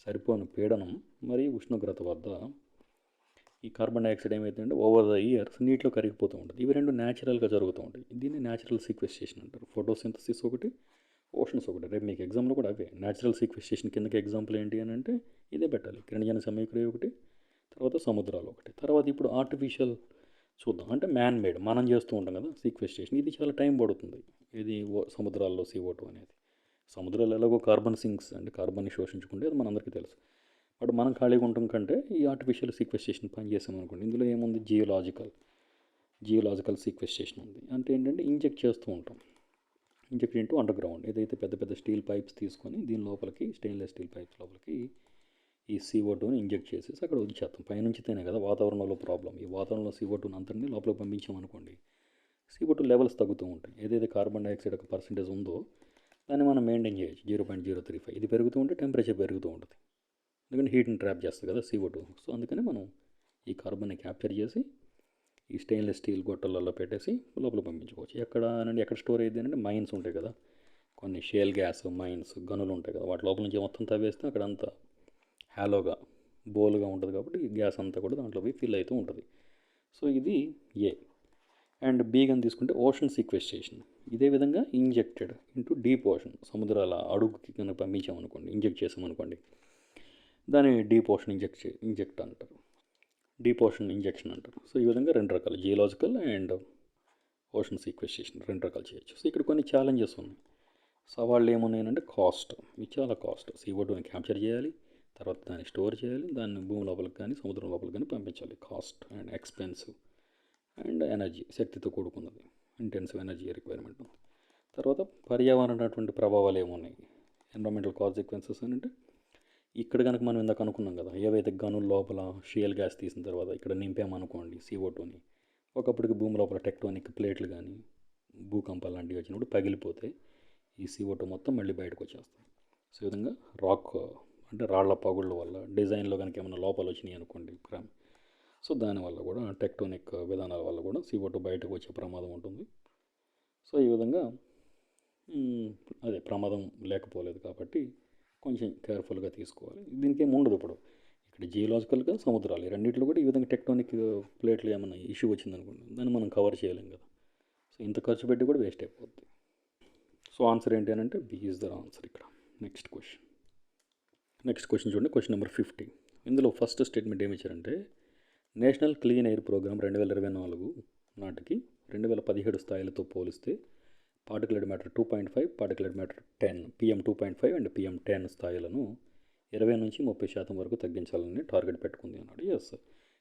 సరిపోని పీడనం మరియు ఉష్ణోగ్రత వద్ద ఈ కార్బన్ డైఆక్సైడ్ ఏమైతుందంటే ఓవర్ ద ఇయర్స్ నీటిలో కరిగిపోతూ ఉంటుంది. ఇవి రెండు న్యాచురల్గా జరుగుతూ ఉంటాయి. దీన్ని న్యాచురల్ సీక్వెస్టేషన్ అంటారు. ఫోటోసింథసిస్ ఒకటి, ఓషన్స్ ఒకటి. రేపు మీకు ఎగ్జామ్లో కూడా అవే న్యాచురల్ సీక్వెస్టేషన్ కిందకి ఎగ్జాంపుల్ ఏంటి అని అంటే ఇదే పెట్టాలి. కిరణజన సమీకరణ ఒకటి, తర్వాత సముద్రాలు ఒకటి. తర్వాత ఇప్పుడు ఆర్టిఫిషియల్ చూద్దాం. అంటే మ్యాన్ మేడ్ మనం చేస్తూ ఉంటాం కదా సీక్వెస్టేషన్. ఇది చాలా టైం పడుతుంది. ఇది సముద్రాల్లో CO2 అనేది. సముద్రాలు ఎలాగో కార్బన్ సింక్స్ అంటే కార్బన్ని శోషించుకుంటే అది మనందరికీ తెలుసు. బట్ మనం ఖాళీగా ఉండటం కంటే ఈ ఆర్టిఫిషియల్ సీక్వెస్టేషన్ పని చేసామనుకోండి, ఇందులో ఏముంది జియోలాజికల్ సీక్వెస్టేషన్ ఉంది. అంటే ఏంటంటే ఇంజెక్ట్ చేస్తూ ఉంటాం. ఇంజెక్ట్ ఇంటూ అండర్ గ్రౌండ్ ఏదైతే పెద్ద పెద్ద స్టీల్ పైప్స్ తీసుకొని దీని లోపలికి స్టెయిన్లెస్ స్టీల్ పైప్స్ లోపలికి ఈ CO2ని ఇంజెక్ట్ చేసేసి అక్కడ వదిలేస్తాం. పైనుంచితేనే కదా వాతావరణంలో ప్రాబ్లం. ఈ వాతావరణంలో CO2ని అంతటిని లోపలికి పంపించామనుకోండి, CO2 లెవెల్స్ తగ్గుతూ ఉంటాయి. ఏదైతే కార్బన్ డైఆక్సైడ్ ఒక పర్సెంటేజ్ ఉందో దాన్ని మనం మెయింటైన్ చేయొచ్చు 0.035. ఇది పెరుగుతూ ఉంటే టెంపరేచర్ పెరుగుతూ ఉంటుంది. ఎందుకంటే హీట్ని ట్రాప్ చేస్తుంది కదా CO2. సో అందుకని మనం ఈ కార్బన్ని క్యాప్చర్ చేసి ఈ స్టెయిన్లెస్ స్టీల్ గొట్టలలో పెట్టేసి లోపల పంపించుకోవచ్చు. ఎక్కడ స్టోర్ అయ్యింది అంటే మైన్స్ ఉంటాయి కదా, కొన్ని షేల్ గ్యాస్ మైన్స్ గనులు ఉంటాయి కదా, వాటి లోపల నుంచి మొత్తం తవ్వేస్తే అక్కడ అంతా హ్యాలోగా బోల్గా ఉంటుంది కాబట్టి ఈ గ్యాస్ అంతా కూడా దాంట్లో పోయి ఫిల్ అవుతూ ఉంటుంది. సో ఇది ఏ. అండ్ బి గని తీసుకుంటే ఓషన్ సీక్వెస్టేషన్. ఇదే విధంగా ఇంజెక్టెడ్ ఇంటూ డీప్ ఓషన్, సముద్రాల అడుగుకి కనుక పంపించామనుకోండి, ఇంజెక్ట్ చేసామనుకోండి, దాన్ని డీప్ ఓషన్ ఇంజెక్ట్ అంటారు, డీప్ ఓషన్ ఇంజెక్షన్ అంటారు. సో ఈ విధంగా రెండు రకాలు జియోలాజికల్ అండ్ ఓషన్ సీక్వెస్టేషన్ రెండు రకాలు చేయొచ్చు. సో ఇక్కడ కొన్ని ఛాలెంజెస్ ఉన్నాయి. సవాళ్ళు ఏమున్నాయంటే కాస్ట్. ఇది చాలా కాస్ట్. CO2ని క్యాప్చర్ చేయాలి, తర్వాత దాన్ని స్టోర్ చేయాలి, దాన్ని భూమి లోపలికి కానీ సముద్రం లోపలికి కానీ పంపించాలి. Cost and expensive and energy, శక్తితో కూడుకున్నది, ఇంటెన్సివ్ ఎనర్జీ రిక్వైర్మెంట్ ఉంది. తర్వాత పర్యావరణటువంటి ప్రభావాలు ఏమున్నాయి, ఎన్విరాన్మెంటల్ కాన్సిక్వెన్సెస్ అని అంటే ఇక్కడ కనుక మనం ఇందాక అనుకున్నాం కదా, ఏవైతే గనుల లోపల షియల్ గ్యాస్ తీసిన తర్వాత ఇక్కడ నింపామనుకోండి CO2ని, ఒకప్పటికి భూమి లోపల టెక్టోనిక్ ప్లేట్లు కానీ భూకంపాలు లాంటివి వచ్చినప్పుడు పగిలిపోతే ఈ CO2 మొత్తం మళ్ళీ బయటకు వచ్చేస్తాయి. సో ఈ విధంగా రాక్ అంటే రాళ్ల పగుళ్ళ వల్ల డిజైన్లో కనుక ఏమైనా లోపాలు వచ్చినాయి అనుకోండి సో దానివల్ల కూడా టెక్టోనిక్ విధానాల వల్ల కూడా CO2 బయటకు వచ్చే ప్రమాదం ఉంటుంది. సో ఈ విధంగా అదే ప్రమాదం లేకపోలేదు కాబట్టి కొంచెం కేర్ఫుల్గా తీసుకోవాలి. దీనికి ఏమి ఉండదు. ఇప్పుడు ఇక్కడ జియోలాజికల్గా సముద్రాలు ఈ రెండింటిలో కూడా ఈ విధంగా టెక్టోనిక్ ప్లేట్లు ఏమైనా ఇష్యూ వచ్చిందనుకోండి, దాన్ని మనం కవర్ చేయలేం కదా. సో ఇంత ఖర్చు పెట్టి కూడా వేస్ట్ అయిపోద్ది. సో ఆన్సర్ ఏంటి అని అంటే బి ఈజ్ ద ఆన్సర్ ఇక్కడ. నెక్స్ట్ క్వశ్చన్ చూడండి, క్వశ్చన్ నెంబర్ 50. ఇందులో ఫస్ట్ స్టేట్మెంట్ ఏమి ఇచ్చారంటే నేషనల్ క్లీన్ ఎయిర్ ప్రోగ్రామ్ 2024 నాటికి 2017 స్థాయిలతో పోలిస్తే particulate matter 2.5, particulate matter 10, PM 2.5 and PM 10 స్థాయిలను 20 నుంచి 30% వరకు తగ్గించాలని టార్గెట్ పెట్టుకుంది అన్నాడు. ఎస్,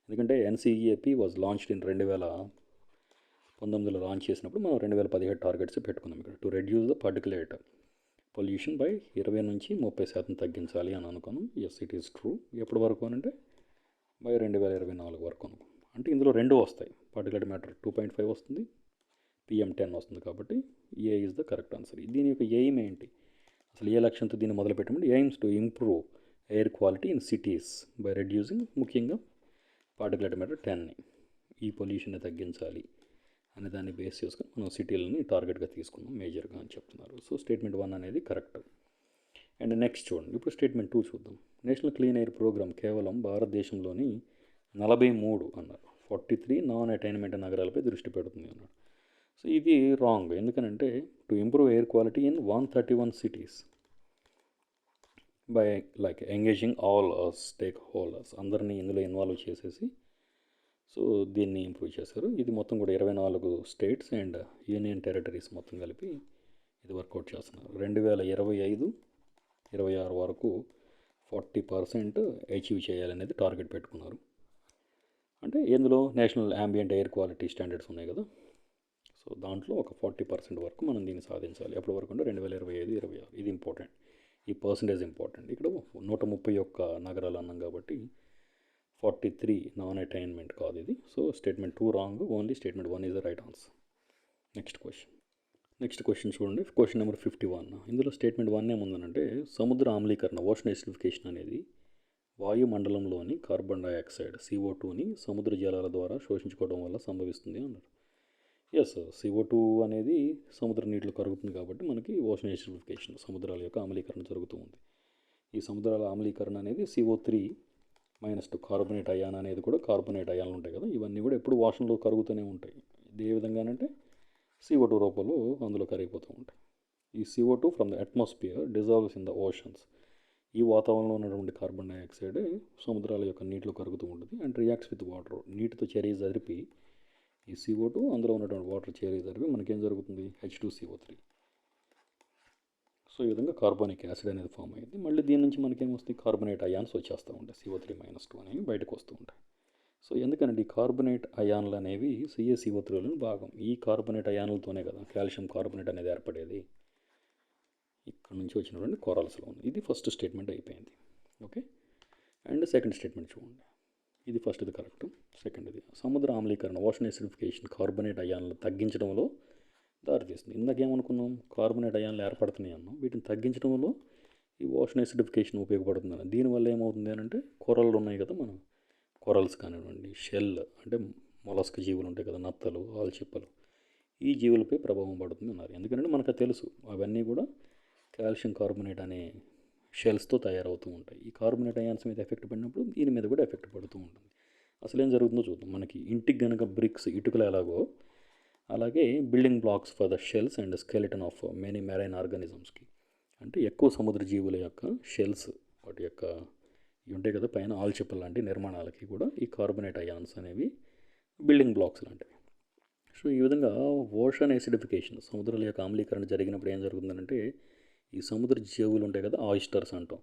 ఎందుకంటే NCEAP వాజ్ లాంచ్డ్ ఇన్ 2019లో లాంచ్ చేసినప్పుడు మనం 2017 టార్గెట్స్ పెట్టుకున్నాం ఇక్కడ. To reduce the particulate pollution by 20 నుంచి 30% తగ్గించాలి అని అనుకున్నాం. Yes, it is true. ఎప్పటి వరకు అంటే బై 2024 వరకు అనుకున్నాం. అంటే ఇందులో రెండు వస్తాయి, పార్టికులేట్ మ్యాటర్ 2.5 వస్తుంది, PM 10 వస్తుంది. కాబట్టి A is the correct answer. దీని యొక్క ఎయిమ్ ఏంటి, అసలు ఏ లక్ష్యంతో దీన్ని మొదలుపెట్టమంటే aims to improve air quality in cities by reducing, ముఖ్యంగా పార్టికులేట్ మ్యాటర్ 10ని ఈ పొల్యూషన్ని తగ్గించాలి అనే దాన్ని బేస్ చేసుకొని మనం సిటీలని టార్గెట్గా తీసుకున్నాం మేజర్గా అని చెప్తున్నారు. సో స్టేట్మెంట్ 1 అనేది కరెక్ట్. అండ్ నెక్స్ట్ చూడండి, ఇప్పుడు స్టేట్మెంట్ 2 చూద్దాం. నేషనల్ క్లీన్ ఎయిర్ ప్రోగ్రామ్ కేవలం భారతదేశంలోని 43 అన్నారు 43 నాన్ అటైన్మెంట్ నగరాలపై దృష్టి పెడుతుంది అన్నాడు. సో ఇది రాంగ్. ఎందుకనంటే to improve air quality in 131 cities by like engaging all stake holders, అందరినీ ఇందులో ఇన్వాల్వ్ చేసేసి సో దీన్ని ఇంప్రూవ్ చేశారు. ఇది మొత్తం కూడా 24 స్టేట్స్ అండ్ యూనియన్ టెరిటరీస్ మొత్తం కలిపి ఇది వర్కౌట్ చేస్తున్నారు. 2025-26 వరకు 40% అచీవ్ చేయాలనేది టార్గెట్ పెట్టుకున్నారు. అంటే ఇందులో national ambient air quality standards ఉన్నాయి కదా, సో దాంట్లో ఒక 40% వరకు మనం దీన్ని సాధించాలి. ఎప్పటి వరకు అంటే 2025-26. ఇది ఇంపార్టెంట్, ఈ పర్సంటేజ్ ఇంపార్టెంట్. ఇక్కడ 131 నగరాలు అన్నాం కాబట్టి 43 నాన్ అటైన్మెంట్ కాదు ఇది. So statement 2 wrong, only statement 1 is the right answer. Next question చూడండి, క్వశ్చన్ నెంబర్ 51. ఇందులో స్టేట్మెంట్ 1 ఏముందనంటే సముద్ర ఆమ్లీకరణ ఓషన్ ఎసిడిఫికేషన్ అనేది వాయుమండలంలోని కార్బన్ డైఆక్సైడ్ CO2ని సముద్ర జలాల ద్వారా శోషించుకోవడం వల్ల సంభవిస్తుంది అన్నారు. ఎస్, CO2 అనేది సముద్ర నీటిలో కరుగుతుంది కాబట్టి మనకి ఓషన్ ఎసిడిఫికేషన్, సముద్రాల యొక్క ఆమ్లీకరణ జరుగుతూ ఉంది. ఈ సముద్రాల ఆమ్లీకరణ అనేది CO3 -2 కార్బోనేట్ అయాన్ అనేది కూడా కార్బోనేట్ అయాన్లు ఉంటాయి కదా, ఇవన్నీ కూడా ఎప్పుడు వాషన్లో కరుగుతూనే ఉంటాయి. ఇది ఏ విధంగానంటే CO2 రూపంలో అందులో కరిగిపోతూ ఉంటాయి. ఈ CO2 from the atmosphere dissolves in the oceans. ఈ వాతావరణంలో ఉన్నటువంటి కార్బన్ డైఆక్సైడ్ సముద్రాల యొక్క నీటిలో కరుగుతూ ఉంటుంది అండ్ రియాక్ట్స్ విత్ వాటర్. నీటితో చర్య జరిపి ఈ CO2 అందులో ఉన్నటువంటి వాటర్ చర్య జరిపి మనకేం జరుగుతుంది, H2CO3. సో ఈ విధంగా కార్బోనిక్ యాసిడ్ అనేది ఫామ్ అయ్యింది. మళ్ళీ దీని నుంచి మనకేమొస్తాయి, కార్బోనేట్ అయాన్స్ వచ్చేస్తూ ఉంటాయి, CO3-2 అనేవి బయటకు వస్తూ ఉంటాయి. సో ఎందుకంటే ఈ కార్బోనేట్ అయాన్లు అనేవి CaCO3లోని భాగం. ఈ కార్బోనేట్ అయాన్లతోనే కదా కాల్షియం కార్బోనేట్ అనేది ఏర్పడేది. ఇక్కడ నుంచి వచ్చినటువంటి కోరల్స్లో ఉంది. ఇది ఫస్ట్ స్టేట్మెంట్ అయిపోయింది. ఓకే, అండ్ సెకండ్ స్టేట్మెంట్ చూడండి. ఇది ఫస్ట్ది కరెక్ట్. సెకండ్ది సముద్ర ఆమ్లీకరణ ఓషన్ ఎసిడిఫికేషన్ కార్బోనేట్ అయాన్లు తగ్గించడంలో దారితీస్తుంది. ఇందాకేమనుకున్నాం, కార్బోనేట్ అయాన్లు ఏర్పడుతున్నాయి అన్నాం, వీటిని తగ్గించడంలో ఈ ఓషన్ ఎసిడిఫికేషన్ ఉపయోగపడుతుంది. దీనివల్ల ఏమవుతుంది అని అంటే కొరలు ఉన్నాయి కదా, మనం కొరల్స్ కానివ్వండి, షెల్ అంటే మొలస్క్ జీవులు ఉంటాయి కదా, నత్తలు, ఆల్చిప్పలు, ఈ జీవులపై ప్రభావం పడుతుంది అన్నారు. ఎందుకంటే మనకు తెలుసు అవన్నీ కూడా కాల్షియం కార్బోనేట్ అనే షెల్స్తో తయారవుతూ ఉంటాయి. ఈ కార్బోనేట్ అయాన్స్ మీద ఎఫెక్ట్ పడినప్పుడు దీని మీద కూడా ఎఫెక్ట్ పడుతూ ఉంటుంది. అసలు ఏం జరుగుతుందో చూద్దాం. మనకి ఇంటికి గనక బ్రిక్స్ ఇటుకలు ఎలాగో, అలాగే building blocks for the shells and skeleton of many marine ఆర్గానిజమ్స్కి, అంటే ఎక్కువ సముద్ర జీవుల యొక్క షెల్స్, వాటి యొక్క ఇవి ఉంటాయి కదా పైన ఆల్చిప్పల్ లాంటి నిర్మాణాలకి కూడా ఈ కార్బోనేట్ అయాన్స్ అనేవి బిల్డింగ్ బ్లాక్స్ లాంటివి. సో ఈ విధంగా ఓషన్ ఎసిడిఫికేషన్ సముద్రాల యొక్క ఆమ్లీకరణ జరిగినప్పుడు ఏం జరుగుతుందంటే ఈ సముద్ర జీవులు ఉంటాయి కదా, ఆయిస్టర్స్ అంటాం,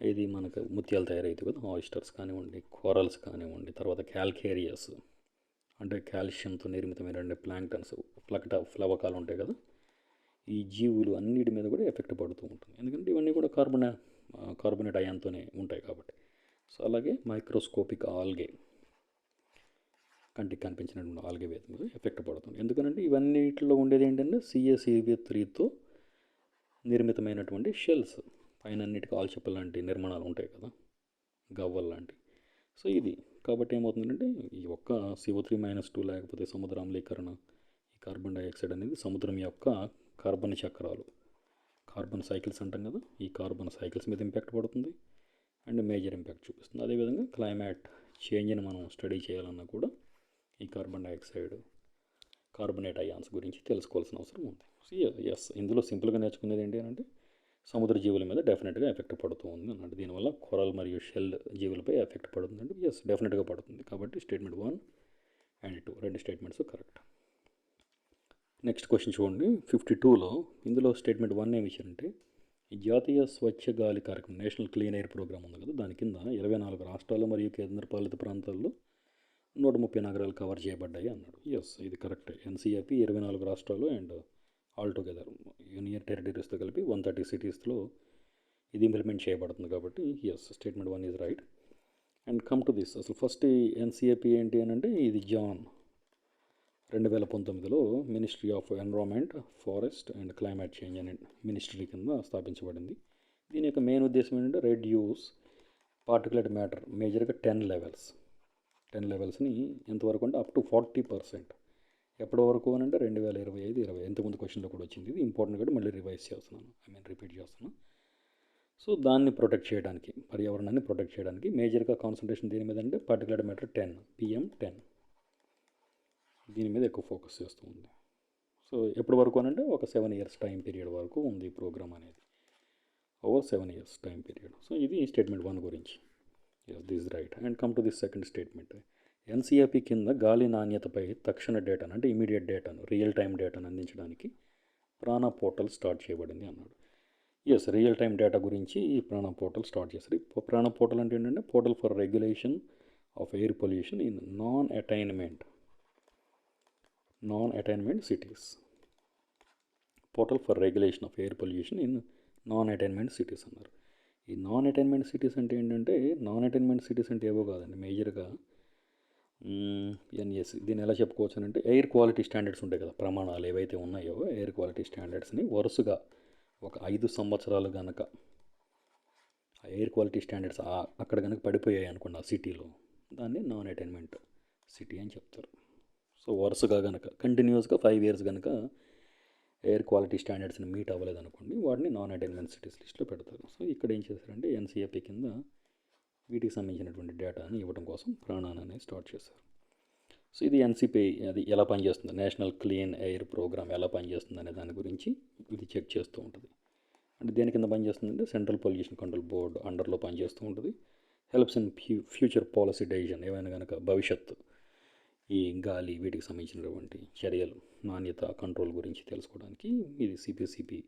ఇది మనకు ముత్యాలు తయారవుతాయి కదా, ఆయిస్టర్స్ కానివ్వండి, కోరల్స్ కానివ్వండి, తర్వాత క్యాల్కేరియస్ అంటే కాల్షియంతో నిర్మితమైన ప్లాంక్టన్స్, ఫ్లవకాలు ఉంటాయి కదా, ఈ జీవులు అన్నిటి మీద కూడా ఎఫెక్ట్ పడుతూ ఉంటుంది. ఎందుకంటే ఇవన్నీ కూడా కార్బోనేట్ అయాన్తోనే ఉంటాయి కాబట్టి. సో అలాగే మైక్రోస్కోపిక్ ఆల్గే, కంటికి కనిపించినటువంటి ఆల్గే మీద ఎఫెక్ట్ పడుతుంది. ఎందుకంటే ఇవన్నిటిలో ఉండేది ఏంటంటే CaCO3తో నిర్మితమైనటువంటి షెల్స్, పైన అన్నిటికీ ఆల్చిప్పల్ లాంటి నిర్మాణాలు ఉంటాయి కదా, గవ్వల్ లాంటి. సో ఇది కాబట్టి ఏమవుతుందంటే ఈ ఒక్క CO3-2 లేకపోతే సముద్ర ఆమ్లీకరణ, ఈ కార్బన్ డైఆక్సైడ్ అనేది సముద్రం యొక్క కార్బన్ చక్రాలు, కార్బన్ సైకిల్స్ అంటాం కదా, ఈ కార్బన్ సైకిల్స్ మీద ఇంపాక్ట్ పడుతుంది అండ్ మేజర్ ఇంపాక్ట్ చూపిస్తుంది. అదేవిధంగా క్లైమేట్ చేంజ్ని మనం స్టడీ చేయాలన్నా కూడా ఈ కార్బన్ డైఆక్సైడ్, కార్బోనేట్ అయాన్స్ గురించి తెలుసుకోవాల్సిన అవసరం ఉంది. సో ఎస్, ఇందులో సింపుల్గా నేర్చుకునేది ఏంటి అంటే సముద్ర జీవుల మీద డెఫినెట్గా ఎఫెక్ట్ పడుతూ ఉంది అన్నట్టు. దీనివల్ల కొరల్ మరియు షెల్ జీవులపై ఎఫెక్ట్ పడుతుంది అంటే ఎస్ డెఫినెట్గా పడుతుంది. కాబట్టి స్టేట్మెంట్ 1 అండ్ 2 రెండు స్టేట్మెంట్స్ కరెక్ట్. నెక్స్ట్ క్వశ్చన్ చూడండి 52లో. ఇందులో స్టేట్మెంట్ 1 ఏమి ఇచ్చారంటే ఈ జాతీయ స్వచ్ఛ గాలి కార్యక్రమం నేషనల్ క్లీన్ ఎయిర్ ప్రోగ్రామ్ ఉంది కదా, దాని కింద 24 రాష్ట్రాలు మరియు కేంద్రపాలిత ప్రాంతాల్లో 130 నగరాలు కవర్ చేయబడ్డాయి అన్నాడు. ఎస్ ఇది కరెక్ట్. NCEP 24 రాష్ట్రాలు అండ్ ఆల్టుగెదర్ యూనియన్ టెరిటరీస్తో కలిపి 130 సిటీస్లో ఇది ఇంప్లిమెంట్ చేయబడుతుంది. కాబట్టి yes statement 1 is right. And come to this, అసలు ఫస్ట్ NCEP ఏంటి అని అంటే ఇది జాన్ 2019లో ministry of environment, forest and climate change అనే మినిస్ట్రీ కింద స్థాపించబడింది. దీని యొక్క మెయిన్ ఉద్దేశం ఏంటంటే రెడ్యూస్ పార్టికులేట్ మ్యాటర్ మేజర్గా 10 లెవెల్స్ని ఎంతవరకు అంటే అప్ టు 40%. ఎప్పటి వరకు అని అంటే 2025-20 ఇంతకుముందు క్వశ్చన్లో కూడా వచ్చింది. ఇది ఇంపార్టెంట్ కాబట్టి మళ్ళీ రిపీట్ చేస్తున్నాను. సో దాన్ని ప్రొటెక్ట్ చేయడానికి, పర్యావరణాన్ని ప్రొటెక్ట్ చేయడానికి మేజర్గా కాన్సన్ట్రేషన్ దీని మీద అంటే పార్టికులేట్ మ్యాటర్ 10 PM10 దీని మీద ఎక్కువ ఫోకస్ చేస్తూ ఉంది. సో ఎప్పటి వరకు అని అంటే ఒక 7 years టైం పీరియడ్ వరకు ఉంది ఈ ప్రోగ్రామ్ అనేది, over 7 years time period. So ఇది స్టేట్మెంట్ 1 గురించి. Yes this right. And come to this second statement. NCEP కింద గాలి నాణ్యతపై తక్షణ డేటాను అంటే ఇమీడియట్ డేటాను, రియల్ టైం డేటాను అందించడానికి ప్రాణ పోర్టల్ స్టార్ట్ చేయబడింది అన్నాడు. ఎస్ రియల్ టైం డేటా గురించి ఈ ప్రాణ పోర్టల్ స్టార్ట్ చేశారు. ఈ ప్రాణ పోర్టల్ అంటే ఏంటంటే portal for regulation of air pollution in non attainment cities. Portal for regulation of air pollution in non attainment cities అన్నారు. ఈ నాన్ అటైన్మెంట్ సిటీస్ అంటే ఏంటంటే నాన్ అటైన్మెంట్ సిటీస్ అంటే ఏవో కాదండి, మేజర్గా NAC. దీన్ని ఎలా చెప్పుకోవచ్చు అంటే ఎయిర్ క్వాలిటీ స్టాండర్డ్స్ ఉంటాయి కదా, ప్రమాణాలు ఏవైతే ఉన్నాయో ఎయిర్ క్వాలిటీ స్టాండర్డ్స్ని వరుసగా ఒక 5 సంవత్సరాలు కనుక ఆ ఎయిర్ క్వాలిటీ స్టాండర్డ్స్ అక్కడ కనుక పడిపోయాయి అనుకోండి ఆ సిటీలో, దాన్ని నాన్ అటైన్మెంట్ సిటీ అని చెప్తారు. సో వరుసగా కనుక కంటిన్యూస్గా 5 years కనుక ఎయిర్ క్వాలిటీ స్టాండర్డ్స్ని మీట్ అవ్వలేదు అనుకోండి, వాటిని నాన్ అటైన్మెంట్ సిటీస్ లిస్ట్లో పెడతారు. సో ఇక్కడ ఏం చేశారంటే NCEP కింద వీటికి సంబంధించినటువంటి డేటాని ఇవ్వడం కోసం ప్రాణాన్ అనేది స్టార్ట్ చేశారు. సో ఇది ఎన్సిపిఐ అది ఎలా పనిచేస్తుంది, నేషనల్ క్లీన్ ఎయిర్ ప్రోగ్రామ్ ఎలా పనిచేస్తుంది అనే దాని గురించి ఇది చెక్ చేస్తూ ఉంటుంది. అంటే దేని కింద పనిచేస్తుందంటే సెంట్రల్ పొల్యూషన్ కంట్రోల్ బోర్డ్ అండర్లో పనిచేస్తూ ఉంటుంది. Helps in future policy decision, ఏమైనా కనుక భవిష్యత్తు ఈ గాలి వీటికి సంబంధించినటువంటి చర్యలు నాణ్యత కంట్రోల్ గురించి తెలుసుకోవడానికి ఇది సిపిసిపి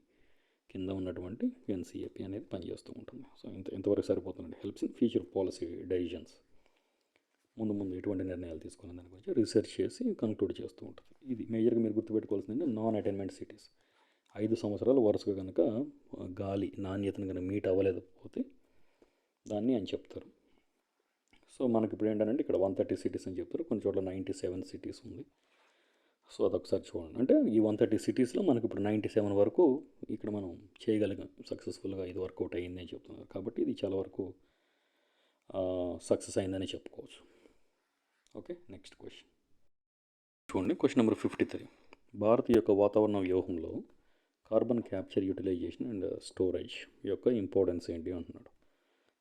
కింద ఉన్నటువంటి ఎన్సిఏపి అనేది పనిచేస్తూ ఉంటుంది. సో ఇంతవరకు సరిపోతుందండి. Helps in future policy decisions, ముందు ఎటువంటి నిర్ణయాలు తీసుకునే దాని గురించి రీసెర్చ్ చేసి కంక్లూడ్ చేస్తూ ఉంటుంది. ఇది మేజర్గా మీరు గుర్తుపెట్టుకోవాల్సింది నాన్ అటైన్మెంట్ సిటీస్. 5 సంవత్సరాలు వరుసగా కనుక గాలి నాణ్యతను కనుక మీట్ అవ్వలేకపోతే దాన్ని అని చెప్తారు. సో మనకి ఇప్పుడు ఏంటంటే ఇక్కడ 130 సిటీస్ అని చెప్తారు, కొన్ని చోట్ల 97 సిటీస్ ఉంది. సో అదొకసారి చూడండి. అంటే ఈ 130 సిటీస్లో మనకి ఇప్పుడు 97 వరకు ఇక్కడ మనం చేయగలిగాం సక్సెస్ఫుల్గా, ఇది వర్కౌట్ అయ్యింది అని చెప్తున్నారు. కాబట్టి ఇది చాలా వరకు సక్సెస్ అయిందని చెప్పుకోవచ్చు. ఓకే, నెక్స్ట్ క్వశ్చన్ చూడండి. Question number 53. భారత్ యొక్క వాతావరణ వ్యూహంలో carbon capture, utilisation and storage యొక్క ఇంపార్టెన్స్ ఏంటి అంటున్నాడు.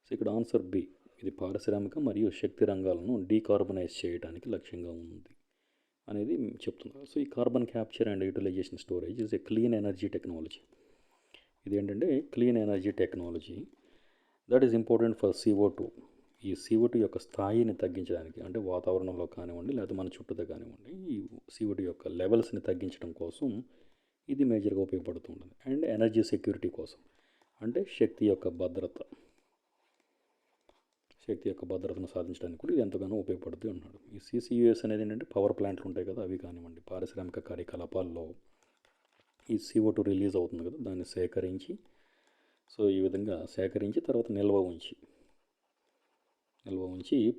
సో ఇక్కడ ఆన్సర్ బి, ఇది పారిశ్రామిక మరియు శక్తి రంగాలను డీకార్బనైజ్ చేయడానికి లక్ష్యంగా ఉంది అనేది చెప్తున్నారు. సో ఈ carbon capture and utilisation storage is a clean energy technology. ఇది ఏంటంటే clean energy technology that is important for CO2. ఈ CO2 యొక్క స్థాయిని తగ్గించడానికి, అంటే వాతావరణంలో కానివ్వండి లేదా మన చుట్టూతో కానివ్వండి, ఈ CO2 యొక్క లెవెల్స్ని తగ్గించడం కోసం ఇది మేజర్గా ఉపయోగపడుతుంటుంది. అండ్ ఎనర్జీ సెక్యూరిటీ కోసం, అంటే శక్తి యొక్క భద్రతను సాధించడానికి కూడా ఇది ఎంతగానో ఉపయోగపడుతుంది అన్నాడు. ఈ CCUS అనేది ఏంటంటే పవర్ ప్లాంట్లు ఉంటాయి కదా, అవి కానివ్వండి, పారిశ్రామిక కార్యకలాపాల్లో ఈ CO2 రిలీజ్ అవుతుంది కదా, దాన్ని సేకరించి, సో ఈ విధంగా సేకరించి తర్వాత నిల్వ ఉంచి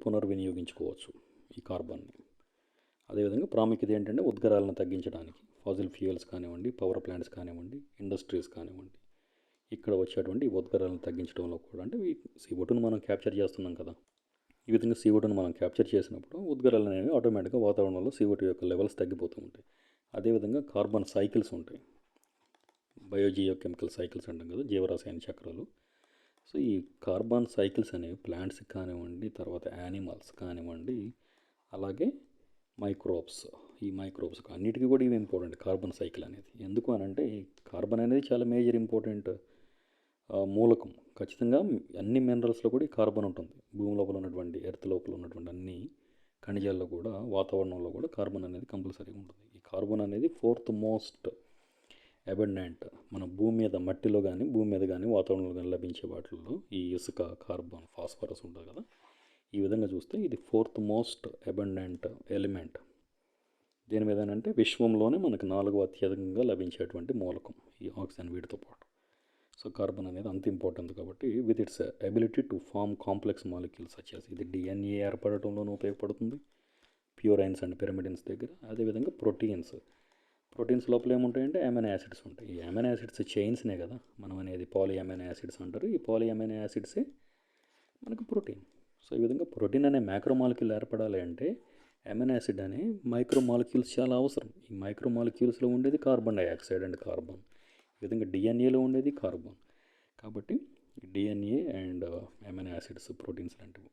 పునర్వినియోగించుకోవచ్చు ఈ కార్బన్ని. అదేవిధంగా ప్రాముఖ్యత ఏంటంటే ఉద్గారాలను తగ్గించడానికి ఫాజిల్ ఫ్యూయల్స్ కానివ్వండి, పవర్ ప్లాంట్స్ కానివ్వండి, ఇండస్ట్రీస్ కానివ్వండి, ఇక్కడ వచ్చేటువంటి ఉద్గారాలను తగ్గించడంలో కూడా, అంటే ఈ CO2ను మనం క్యాప్చర్ చేస్తున్నాం కదా, ఈ విధంగా CO2ను మనం క్యాప్చర్ చేసినప్పుడు ఉద్గారాలు అనేవి ఆటోమేటిక్గా వాతావరణంలో CO2 యొక్క లెవెల్స్ తగ్గిపోతూ ఉంటాయి. అదేవిధంగా కార్బన్ సైకిల్స్ ఉంటాయి, బయోజియోకెమికల్ సైకిల్స్ అంటాం కదా, జీవరసాయన చక్రాలు. సో ఈ కార్బన్ సైకిల్స్ అనేవి ప్లాంట్స్కి కానివ్వండి, తర్వాత యానిమల్స్ కానివ్వండి, అలాగే ఈ మైక్రోబ్స్ అన్నిటికీ కూడా ఇవి ఇంపార్టెంట్ కార్బన్ సైకిల్ అనేది. ఎందుకు అని అంటే కార్బన్ అనేది చాలా మేజర్ ఇంపార్టెంట్ మూలకం. ఖచ్చితంగా అన్ని మినరల్స్లో కూడా ఈ కార్బన్ ఉంటుంది. భూమి లోపల ఉన్నటువంటి, ఎర్త్ లోపల ఉన్నటువంటి అన్ని ఖనిజాల్లో కూడా, వాతావరణంలో కూడా కార్బన్ అనేది కంపల్సరీగా ఉంటుంది. ఈ కార్బన్ అనేది 4th మోస్ట్ అబండెంట్ మన భూమి మీద, మట్టిలో కానీ భూమి మీద కానీ వాతావరణంలో కానీ లభించే వాటిల్లో ఈ ఇసుక, కార్బన్, ఫాస్ఫరస్ ఉంటుంది కదా, ఈ విధంగా చూస్తే ఇది 4th మోస్ట్ అబండెంట్ ఎలిమెంట్. దేని మీద అంటే విశ్వంలోనే మనకు 4వ అత్యధికంగా లభించేటువంటి మూలకం ఈ ఆక్సిజన్ వీటితో పాటు. సో కార్బన్ అనేది అంత ఇంపార్టెంట్ కాబట్టి with its ability to form complex molecules such as, ఇది DNA ఏర్పడటంలోనూ ఉపయోగపడుతుంది ప్యూరైన్స్ అండ్ పిరమిడిన్స్ దగ్గర. అదేవిధంగా ప్రోటీన్స్ లోపల ఏముంటాయంటే అమైనో యాసిడ్స్ ఉంటాయి. ఈ అమైనో యాసిడ్స్ చైన్స్నే కదా మనం అనేది పాలీ అమైనో యాసిడ్స్ అంటారు. ఈ పాలీ అమైనో యాసిడ్సే మనకు ప్రోటీన్. సో ఈ విధంగా ప్రోటీన్ అనే మైక్రోమాలిక్యూల్ ఏర్పడాలి అంటే అమైనో యాసిడ్ అనే మైక్రోమాలిక్యూల్స్ చాలా అవసరం. ఈ మైక్రోమాలిక్యూల్స్లో ఉండేది కార్బన్ డైఆక్సైడ్ అండ్ కార్బన్. ఈ విధంగా DNAలో ఉండేది కార్బన్. కాబట్టి DNA and amino acids, proteins లాంటివి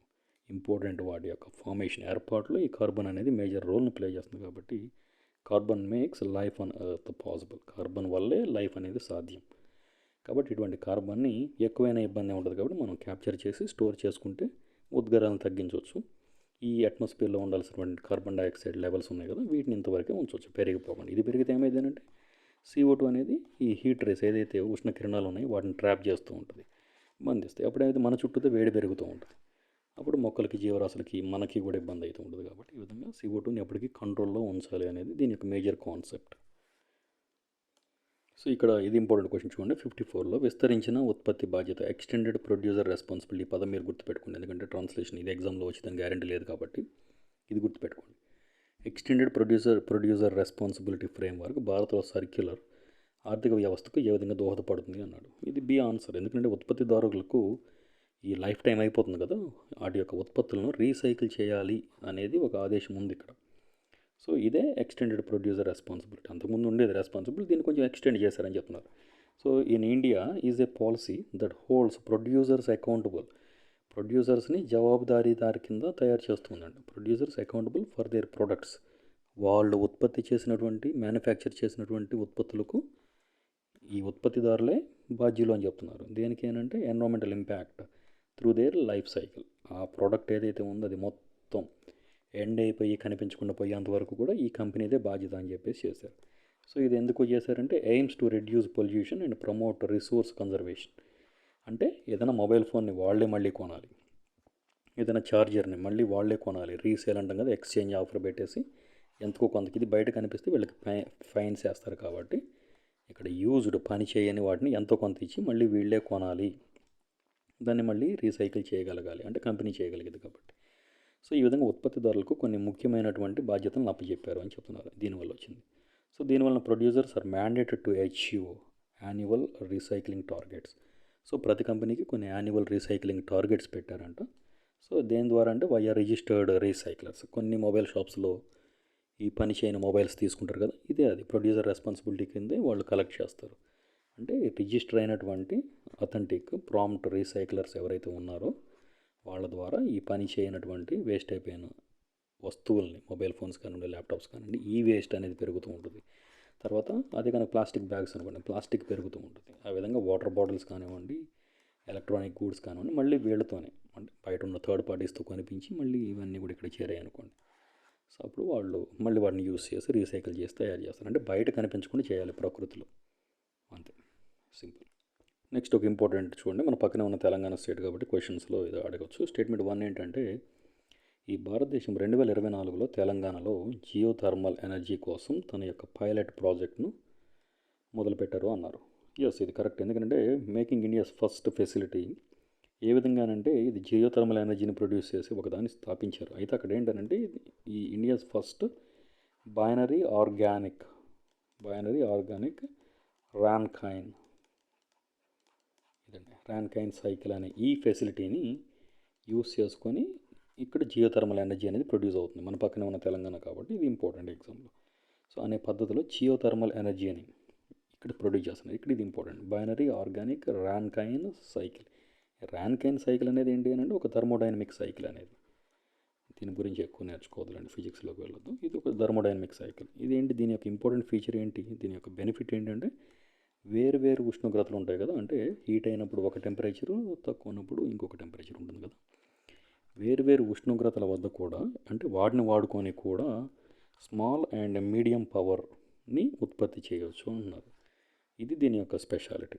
ఇంపార్టెంట్. వాటి యొక్క ఫార్మేషన్, ఏర్పాటులో ఈ కార్బన్ అనేది మేజర్ రోల్ని ప్లే చేస్తుంది. కాబట్టి carbon makes life on earth possible. Carbon వల్లే లైఫ్ అనేది సాధ్యం. కాబట్టి ఇటువంటి కార్బన్ని ఎక్కువైనా ఇబ్బంది ఉంటుంది. కాబట్టి మనం క్యాప్చర్ చేసి స్టోర్ చేసుకుంటే ఉద్గారాలను తగ్గించవచ్చు. ఈ అట్మాస్ఫియర్లో ఉండాల్సినటువంటి కార్బన్ డైఆక్సైడ్ లెవెల్స్ ఉన్నాయి కదా, వీటిని ఇంతవరకే ఉంచవచ్చు, పెరిగిపోకండి. ఇది పెరిగితే ఏమైందంటే CO2 అనేది ఈ హీట్ రేస్ ఏదైతే ఉష్ణ కిరణాలు ఉన్నాయో వాటిని ట్రాప్ చేస్తూ ఉంటుంది, బంధిస్తాయి. అప్పుడైతే మన చుట్టూతో వేడి పెరుగుతూ ఉంటుంది. అప్పుడు మొక్కలకి, జీవరాశులకి, మనకి కూడా ఇబ్బంది అవుతూ ఉంటుంది. కాబట్టి ఈ విధంగా CO2ని ఎప్పటికీ కంట్రోల్లో ఉంచాలి అనేది దీని యొక్క మేజర్ కాన్సెప్ట్. సో ఇక్కడ ఇది ఇంపార్టెంట్ క్వశ్చన్ చూడండి. 54లో విస్తరించిన ఉత్పత్తి బాధ్యత, ఎక్స్టెండెడ్ ప్రొడ్యూసర్ రెస్పాన్సిబిలిటీ పదం మీరు గుర్తుపెట్టుకోండి. ఎందుకంటే ట్రాన్స్లేషన్ ఇది ఎగ్జామ్లో వచ్చి దాని గ్యారంటీ లేదు కాబట్టి ఇది గుర్తుపెట్టుకోండి. ఎక్స్టెండెడ్ ప్రొడ్యూసర్ రెస్పాన్సిబిలిటీ ఫ్రేమ్వర్క్ భారత్లో సర్క్యులర్ ఆర్థిక వ్యవస్థకు ఏ విధంగా దోహదపడుతుంది అన్నాడు. ఇది బి ఆన్సర్. ఎందుకంటే ఉత్పత్తిదారులకు ఈ లైఫ్ టైం అయిపోతుంది కదా, వాటి యొక్క ఉత్పత్తులను రీసైకిల్ చేయాలి అనేది ఒక ఆదేశం ఉంది ఇక్కడ. సో ఇదే ఎక్స్టెండెడ్ ప్రొడ్యూసర్ రెస్పాన్సిబిలిటీ. అంతకుముందు ఉండేది రెస్పాన్సిబిలిటీ, దీన్ని కొంచెం ఎక్స్టెండ్ చేశారని చెప్తున్నారు. So in India is a policy that holds producers accountable. ప్రొడ్యూసర్స్ని జవాబుదారీదారి కింద తయారు చేస్తుందండి. Producers accountable for their products. వాళ్ళు ఉత్పత్తి చేసినటువంటి మ్యానుఫ్యాక్చర్ చేసినటువంటి ఉత్పత్తులకు ఈ ఉత్పత్తిదారులే బాధ్యులు అని చెప్తున్నారు. దేనికి ఏంటంటే environmental impact through their life cycle. ఆ ప్రోడక్ట్ ఏదైతే ఉందో అది మొత్తం ఎండ్ అయిపోయి కనిపించకుండా పోయేంత వరకు కూడా ఈ కంపెనీదే బాధ్యత అని చెప్పేసి చేశారు. సో ఇది ఎందుకు చేశారంటే AIIMS to reduce pollution and promote resource conservation. అంటే ఏదైనా మొబైల్ ఫోన్ని వాళ్ళే మళ్ళీ కొనాలి, ఏదైనా ఛార్జర్ని మళ్ళీ వాళ్ళే కొనాలి, రీసేల్ అంటాం కదా, ఎక్స్చేంజ్ ఆఫర్ పెట్టేసి ఎంతకో కొంతకి ఇది బయట కనిపిస్తే వీళ్ళకి ఫైన్స్ వేస్తారు. కాబట్టి ఇక్కడ యూజ్డ్ పని చేయని వాటిని ఎంతో కొంత ఇచ్చి మళ్ళీ వీళ్ళే కొనాలి, దాన్ని మళ్ళీ రీసైకిల్ చేయగలగాలి, అంటే కంపెనీ చేయగలిగేది కాబట్టి. సో ఈ విధంగా ఉత్పత్తిదారులకు కొన్ని ముఖ్యమైనటువంటి బాధ్యతలను అప్పచెప్పారు అని చెప్తున్నారు. దీనివల్ల వచ్చింది. సో దీనివల్ల producers are mandated to achieve annual recycling targets. So ప్రతి కంపెనీకి కొన్ని యాన్యువల్ రీసైక్లింగ్ టార్గెట్స్ పెట్టారంట. సో దేని ద్వారా అంటే వై ఆర్ రిజిస్టర్డ్ రీసైక్లర్స్. కొన్ని మొబైల్ షాప్స్లో ఈ పని చేయని మొబైల్స్ తీసుకుంటారు కదా, ఇదే అది ప్రొడ్యూసర్ రెస్పాన్సిబిలిటీ కిందే వాళ్ళు కలెక్ట్ చేస్తారు. అంటే రిజిస్టర్ అయినటువంటి అథెంటిక్ ప్రాంప్ట్ రీసైక్లర్స్ ఎవరైతే ఉన్నారో వాళ్ళ ద్వారా ఈ పని చేయనటువంటి వేస్ట్ అయిపోయిన వస్తువుల్ని, మొబైల్ ఫోన్స్ కానివ్వండి, ల్యాప్టాప్స్ కానివ్వండి, ఈ వేస్ట్ అనేది పెరుగుతూ ఉంటుంది. తర్వాత అదే కనుక ప్లాస్టిక్ బ్యాగ్స్ అనుకోండి, ప్లాస్టిక్ పెరుగుతూ ఉంటుంది. ఆ విధంగా వాటర్ బాటిల్స్ కానివ్వండి, ఎలక్ట్రానిక్ గూడ్స్ కానివ్వండి, మళ్ళీ వీళ్ళతోనే అంటే బయట ఉన్న థర్డ్ పార్టీస్తో కనిపించి మళ్ళీ ఇవన్నీ కూడా ఇక్కడ చేరాయి అనుకోండి. సో అప్పుడు వాళ్ళు మళ్ళీ వాటిని యూస్ చేసి రీసైకిల్ చేసి తయారు చేస్తారు. అంటే బయట కనిపించకుండా చేయాలి ప్రకృతిలో, అంతే, సింపుల్. నెక్స్ట్ ఒక ఇంపార్టెంట్ చూడండి, మన పక్కనే ఉన్న తెలంగాణ స్టేట్ కాబట్టి క్వశ్చన్స్లో ఇది అడగచ్చు. స్టేట్మెంట్ 1 ఏంటంటే ఈ భారతదేశం 2024లో తెలంగాణలో జియో థర్మల్ ఎనర్జీ కోసం తన యొక్క పైలట్ ప్రాజెక్ట్ను మొదలుపెట్టారు అన్నారు. ఎస్, ఇది కరెక్ట్. ఎందుకంటే మేకింగ్ ఇండియాస్ ఫస్ట్ ఫెసిలిటీ ఏ విధంగానంటే ఇది జియో థర్మల్ ఎనర్జీని ప్రొడ్యూస్ చేసి ఒకదాన్ని స్థాపించారు. అయితే అక్కడ ఏంటంటే ఈ ఇండియాస్ ఫస్ట్ బైనరీ ఆర్గానిక్ ర్యాన్కైన్, ఇదండి ర్యాన్కైన్ సైకిల్ అనే ఈ ఫెసిలిటీని యూస్ చేసుకొని ఇక్కడ జియో థర్మల్ ఎనర్జీ అనేది ప్రొడ్యూస్ అవుతుంది. మన పక్కనే ఉన్న తెలంగాణ కాబట్టి ఇది ఇంపార్టెంట్ ఎగ్జాంపుల్. సో అనే పద్ధతిలో జియో థర్మల్ ఎనర్జీ అని ఇక్కడ ప్రొడ్యూస్ చేస్తున్నారు. ఇక్కడ ఇది important, binary organic Rankine cycle. Rankine cycle అనేది ఏంటి అని అంటే ఒక థర్మోడైనమిక్ సైకిల్ అనేది. దీని గురించి ఎక్కువ నేర్చుకోవద్దండి, ఫిజిక్స్లోకి వెళ్ళొద్దు. ఇది ఒక థర్మోడైనమిక్ సైకిల్. ఇది ఏంటి, దీని యొక్క ఇంపార్టెంట్ ఫీచర్ ఏంటి, దీని యొక్క బెనిఫిట్ ఏంటంటే వేరు వేరు ఉష్ణోగ్రతలు ఉంటాయి కదా, అంటే హీట్ అయినప్పుడు ఒక టెంపరేచరు, తక్కువ ఉన్నప్పుడు ఇంకొక టెంపరేచర్ ఉంటుంది కదా. వేరు వేరు ఉష్ణోగ్రతల వద్ద కూడా అంటే వాటిని వాడుకొని కూడా స్మాల్ అండ్ మీడియం పవర్ని ఉత్పత్తి చేయవచ్చు అన్నారు. ఇది దీని యొక్క speciality.